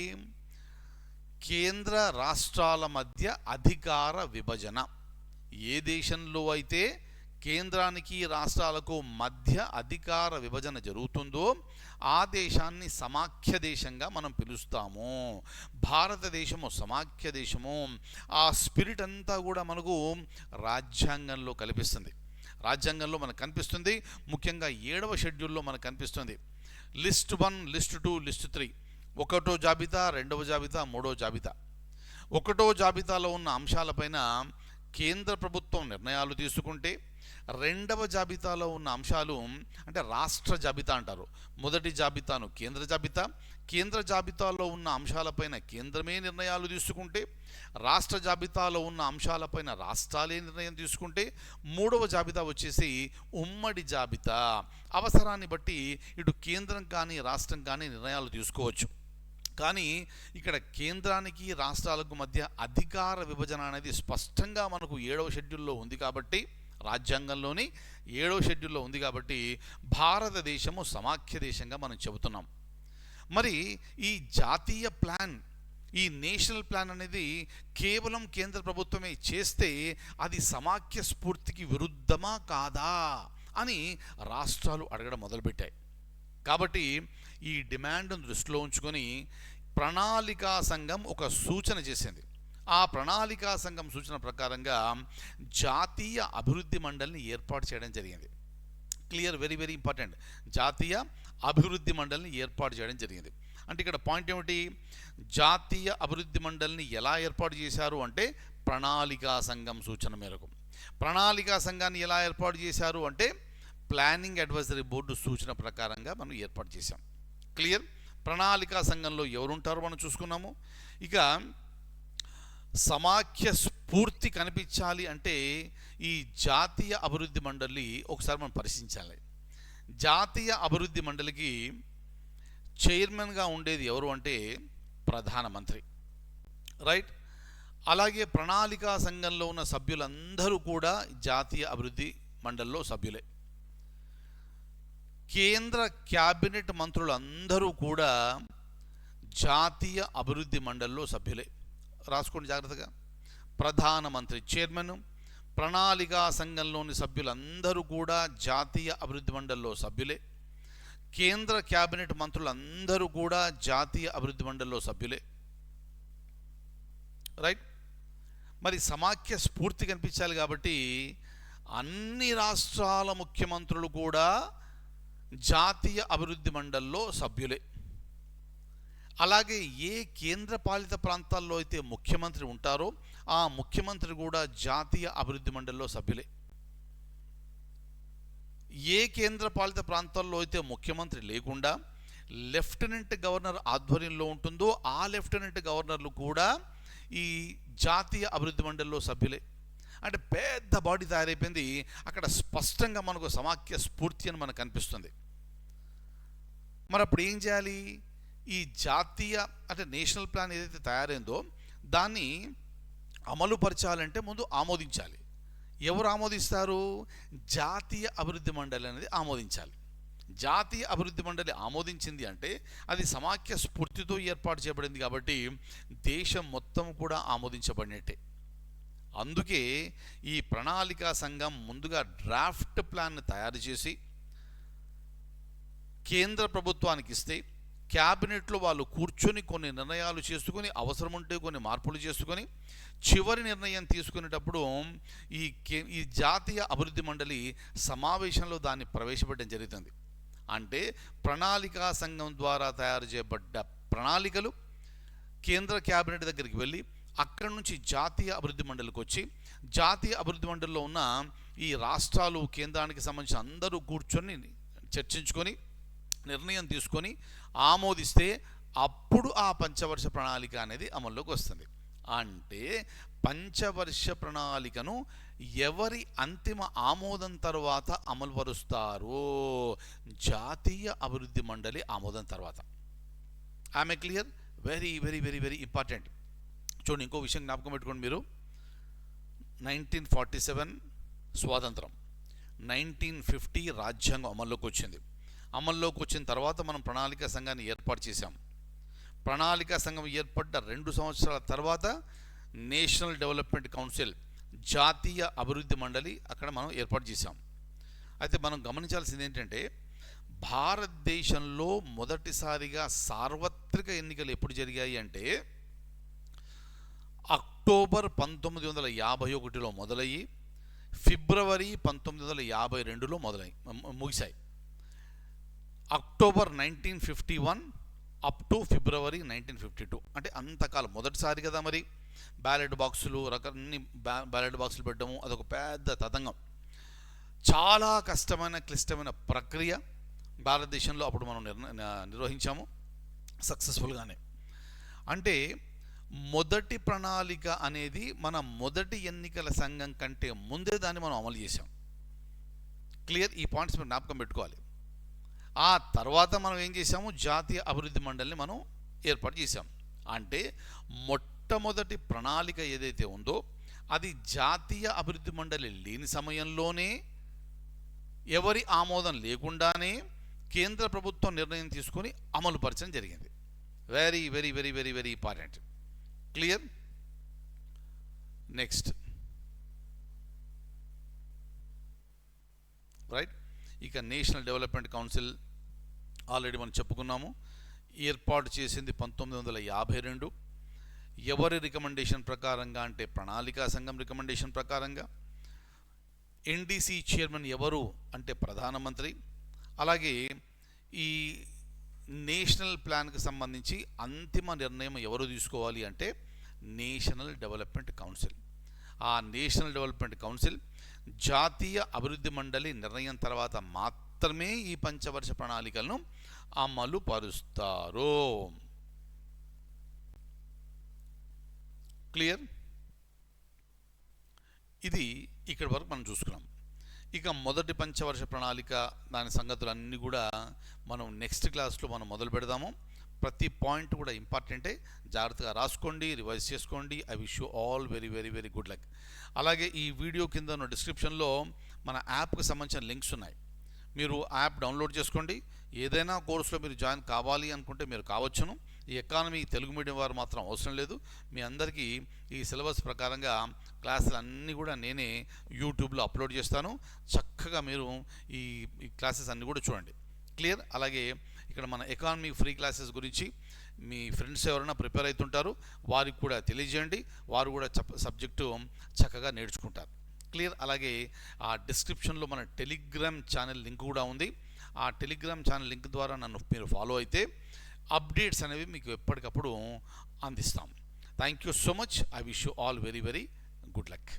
కేంద్ర రాష్ట్రాల మధ్య అధికార విభజన. ఏ దేశంలో అయితే కేంద్రానికి రాష్ట్రాలకు మధ్య అధికార విభజన జరుగుతుందో ఆ దేశాన్ని సమాఖ్య దేశంగా మనం పిలుస్తాము. భారతదేశము సమాఖ్య దేశము. ఆ స్పిరిట్ అంతా కూడా మనకు రాజ్యాంగంలో రాజ్యాంగంలో మనకు కనిపిస్తుంది. ముఖ్యంగా 7వ షెడ్యూల్లో మనకు కనిపిస్తుంది. List 1, list 2, list 3. 1వ జాబితా, 2వ జాబితా, 3వ జాబితా. 1వ జాబితాలో ఉన్న అంశాలపైన కేంద్ర ప్రభుత్వం నిర్ణయాలు తీసుకుంటే, రెండవ జాబితాలో ఉన్న అంశాలు అంటే రాష్ట్ర జాబితా అంటారు. మొదటి జాబితాను కేంద్ర జాబితాలో ఉన్న అంశాలపైన కేంద్రమే నిర్ణయాలు తీసుకుంటే, రాష్ట్ర జాబితాలో ఉన్న అంశాలపైన రాష్ట్రాలే నిర్ణయం తీసుకుంటే, మూడవ జాబితా వచ్చేసి ఉమ్మడి జాబితా. అవసరాన్ని బట్టి ఇటు కేంద్రం కానీ రాష్ట్రం కానీ నిర్ణయాలు తీసుకోవచ్చు. కానీ ఇక్కడ కేంద్రానికి రాష్ట్రాలకు మధ్య అధికార విభజన అనేది స్పష్టంగా మనకు 7వ షెడ్యూల్లో ఉంది కాబట్టి, రాజ్యాంగంలోని 7వ షెడ్యూల్లో ఉంది కాబట్టి భారతదేశము సమాఖ్య దేశంగా మనం చెబుతున్నాం. మరి ఈ జాతీయ ప్లాన్, ఈ నేషనల్ ప్లాన్ అనేది కేవలం కేంద్ర ప్రభుత్వమే చేస్తే అది సమాఖ్య స్ఫూర్తికి విరుద్ధమా కాదా అని రాష్ట్రాలు అడగడం మొదలుపెట్టాయి. కాబట్టి ఈ డిమాండ్ను దృష్టిలో ఉంచుకొని ప్రణాళికా సంఘం ఒక సూచన చేసింది. ఆ ప్రణాళికా సంఘం సూచన ప్రకారంగా జాతీయ అభివృద్ధి మండలిని ఏర్పాటు చేయడం జరిగింది. Clear, very very important. జాతీయ అభివృద్ధి మండలిని ఏర్పాటు చేయడం జరిగింది. అంటే ఇక్కడ పాయింట్ ఏమిటి? జాతీయ అభివృద్ధి మండలిని ఎలా ఏర్పాటు చేశారు అంటే ప్రణాళికా సంఘం సూచన మేరకు. ప్రణాళికా సంఘాన్ని ఎలా ఏర్పాటు చేశారు అంటే ప్లానింగ్ అడ్వైజరీ బోర్డు సూచన ప్రకారంగా మనం ఏర్పాటు చేశాం. క్లియర్. ప్రణాళికా సంఘంలో ఎవరుంటారో మనం చూసుకున్నాము. ఇక సమాఖ్య స్ఫూర్తి కనిపించాలి అంటే ఈ జాతీయ అభివృద్ధి మండలి ఒకసారి మనం పరిశీలించాలి. జాతీయ అభివృద్ధి మండలికి చైర్మన్గా ఉండేది ఎవరు అంటే ప్రధానమంత్రి, రైట్. అలాగే ప్రణాళికా సంఘంలో ఉన్న సభ్యులందరూ కూడా జాతీయ అభివృద్ధి మండలిలో సభ్యులే. కేంద్ర క్యాబినెట్ మంత్రులందరూ కూడా జాతీయ అభివృద్ధి మండలిలో సభ్యులే. రాసుకోండి జాగ్రత్తగా. ప్రధానమంత్రి చైర్మన్, ప్రణాళికా సంఘంలోని సభ్యులందరూ కూడా జాతీయ అభివృద్ధి మండలిలో సభ్యులే. కేంద్ర క్యాబినెట్ మంత్రులందరూ కూడా జాతీయ అభివృద్ధి మండలిలో సభ్యులే, రైట్. మరి సమాఖ్య స్ఫూర్తి కనిపించాలి కాబట్టి అన్ని రాష్ట్రాల ముఖ్యమంత్రులు కూడా జాతీయ అభివృద్ధి మండలిలో సభ్యులే. అలాగే ఏ కేంద్ర పాలిత ప్రాంతాల్లో అయితే ముఖ్యమంత్రి ఉంటారో ఆ ముఖ్యమంత్రి కూడా జాతీయ అభివృద్ధి మండలిలో సభ్యులే. ఏ కేంద్ర పాలిత ప్రాంతాల్లో అయితే ముఖ్యమంత్రి లేకుండా లెఫ్టినెంట్ గవర్నర్ ఆధ్వర్యంలో ఉంటుందో ఆ లెఫ్టినెంట్ గవర్నర్లు కూడా ఈ జాతీయ అభివృద్ధి మండలిలో సభ్యులే. అంటే పెద్ద బాడీ తయారైపోయింది. అక్కడ స్పష్టంగా మనకు సమాఖ్య స్ఫూర్తి అని మనకు కనిపిస్తుంది. మరి అప్పుడు ఏం చేయాలి? ఈ జాతీయ అంటే నేషనల్ ప్లాన్ ఏదైతే తయారైందో దాన్ని అమలు పరచాలంటే ముందు ఆమోదించాలి. ఎవరు ఆమోదిస్తారు? జాతీయ అభివృద్ధి మండలి అనేది ఆమోదించాలి. జాతీయ అభివృద్ధి మండలి ఆమోదించింది అంటే అది సమాఖ్య స్ఫూర్తితో ఏర్పాటు చేయబడింది కాబట్టి దేశం మొత్తం కూడా ఆమోదించబడినట్టే. అందుకే ఈ ప్రణాళికా సంఘం ముందుగా డ్రాఫ్ట్ ప్లాన్ తయారు చేసి కేంద్ర ప్రభుత్వానికి ఇస్తే క్యాబినెట్లో వాళ్ళు కూర్చొని కొన్ని నిర్ణయాలు చేసుకొని అవసరం ఉంటే కొన్ని మార్పులు చేసుకొని చివరి నిర్ణయం తీసుకునేటప్పుడు ఈ జాతీయ అభివృద్ధి మండలి సమావేశంలో దాన్ని ప్రవేశపెట్టడం జరుగుతుంది. అంటే ప్రణాళికా సంఘం ద్వారా తయారు చేయబడ్డ ప్రణాళికలు కేంద్ర క్యాబినెట్ దగ్గరికి వెళ్ళి అక్కడి నుంచి జాతీయ అభివృద్ధి మండలికి వచ్చి జాతీయ అభివృద్ధి మండలిలో ఉన్న ఈ రాష్ట్రాలు కేంద్రానికి సంబంధించిన అందరూ కూర్చొని చర్చించుకొని నిర్ణయం తీసుకొని ఆమోదిస్తే అప్పుడు ఆ పంచవర్ష ప్రణాళిక అనేది అమల్లోకి వస్తుంది. అంటే పంచవర్ష ప్రణాళికను ఎవరి అంతిమ ఆమోదం తర్వాత అమలుపరుస్తారో జాతీయ అభివృద్ధి మండలి ఆమోదం తర్వాత. ఆమె clear? Very very very very important. చూడండి, ఇంకో విషయం జ్ఞాపకం పెట్టుకోండి మీరు. 1947 స్వాతంత్రం, 1950 రాజ్యాంగం అమల్లోకి వచ్చింది. అమల్లోకి వచ్చిన తర్వాత మనం ప్రణాళికా సంఘాన్ని ఏర్పాటు చేశాం. ప్రణాళికా సంఘం ఏర్పడ్డ 2 సంవత్సరాల తర్వాత నేషనల్ డెవలప్మెంట్ కౌన్సిల్ జాతీయ అభివృద్ధి మండలి అక్కడ మనం ఏర్పాటు చేశాం. అయితే మనం గమనించాల్సింది ఏంటంటే భారతదేశంలో మొదటిసారిగా సార్వత్రిక ఎన్నికలు ఎప్పుడు జరిగాయి అంటే అక్టోబర్ 1951లో మొదలయ్యి ఫిబ్రవరి 1952లో ముగిశాయి. అక్టోబర్ 1951 అప్ టు ఫిబ్రవరి 1952 అంటే అంతకాలం మొదటిసారి కదా. మరి బ్యాలెట్ బాక్సులు అన్ని బ్యాలెట్ బాక్సులు పెట్టడము అదొక పెద్ద తతంగం, చాలా కష్టమైన క్లిష్టమైన ప్రక్రియ భారతదేశంలో అప్పుడు మనం నిర్వహించాము సక్సెస్ఫుల్గానే. అంటే మొదటి ప్రణాళిక అనేది మన మొదటి ఎన్నికల సంఘం కంటే ముందే దాన్ని మనం అమలు చేసాం. క్లియర్? ఈ పాయింట్స్ మీరు జ్ఞాపకం పెట్టుకోవాలి. ఆ తర్వాత మనం ఏం చేసాము, జాతీయ అభివృద్ధి మండలిని మనం ఏర్పాటు చేశాం. అంటే మొట్టమొదటి ప్రణాళిక ఏదైతే ఉందో అది జాతీయ అభివృద్ధి మండలి లేని సమయంలోనే, ఎవరి ఆమోదం లేకుండానే కేంద్ర ప్రభుత్వం నిర్ణయం తీసుకొని అమలు పరచడం జరిగింది. Very very very very very important. Clear? Next right. ఇక నేషనల్ డెవలప్మెంట్ కౌన్సిల్ ఆల్రెడీ మనం చెప్పుకున్నాము. ఏర్పాటు చేసింది 1952. ఎవరి రికమెండేషన్ ప్రకారంగా అంటే ప్రణాళికా సంఘం రికమెండేషన్ ప్రకారంగా. ఎన్డీసీ చైర్మన్ ఎవరు అంటే ప్రధానమంత్రి. అలాగే ఈ నేషనల్ ప్లాన్కి సంబంధించి అంతిమ నిర్ణయం ఎవరు తీసుకోవాలి అంటే నేషనల్ డెవలప్మెంట్ కౌన్సిల్. ఆ నేషనల్ డెవలప్మెంట్ కౌన్సిల్ జాతీయ అభివృద్ధి మండలి నిర్ణయం తర్వాత మాత్రమే ఈ పంచవర్ష ప్రణాళికలను అమలు పరుస్తారు. క్లియర్? ఇది ఇక్కడి వరకు మనం చూసుకున్నాం. ఇక మొదటి పంచవర్ష ప్రణాళిక దాని సంగతులన్నీ కూడా మనం నెక్స్ట్ క్లాస్లో మనం మొదలు పెడదాము. ప్రతి పాయింట్ కూడా ఇంపార్టెంటే, జాగ్రత్తగా రాసుకోండి, రివైజ్ చేసుకోండి. I wish you all very very very good luck. అలాగే ఈ వీడియో కింద ఉన్న డిస్క్రిప్షన్లో మన యాప్కి సంబంధించిన లింక్స్ ఉన్నాయి. మీరు యాప్ డౌన్లోడ్ చేసుకోండి. ఏదైనా కోర్సులో మీరు జాయిన్ కావాలి అనుకుంటే మీరు కావచ్చును. ఈ ఎకానమీ తెలుగు మీడియం వారు మాత్రం అవసరం లేదు. మీ అందరికీ ఈ సిలబస్ ప్రకారంగా క్లాసులు అన్నీ కూడా నేనే యూట్యూబ్లో అప్లోడ్ చేస్తాను. చక్కగా మీరు ఈ క్లాసెస్ అన్నీ కూడా చూడండి. క్లియర్? అలాగే ఇక్కడ మన ఎకానమీ ఫ్రీ క్లాసెస్ గురించి మీ ఫ్రెండ్స్ ఎవరైనా ప్రిపేర్ అవుతుంటారు, వారికి కూడా తెలియజేయండి. వారు కూడా సబ్జెక్టు చక్కగా నేర్చుకుంటారు. క్లియర్? అలాగే ఆ డిస్క్రిప్షన్లో మన టెలిగ్రామ్ ఛానల్ లింక్ కూడా ఉంది. ఆ టెలిగ్రామ్ ఛానల్ లింక్ ద్వారా నన్ను మీరు ఫాలో అయితే అప్డేట్స్ అనేవి మీకు ఎప్పటికప్పుడు అందిస్తాం. Thank you so much. I wish you all very very good luck.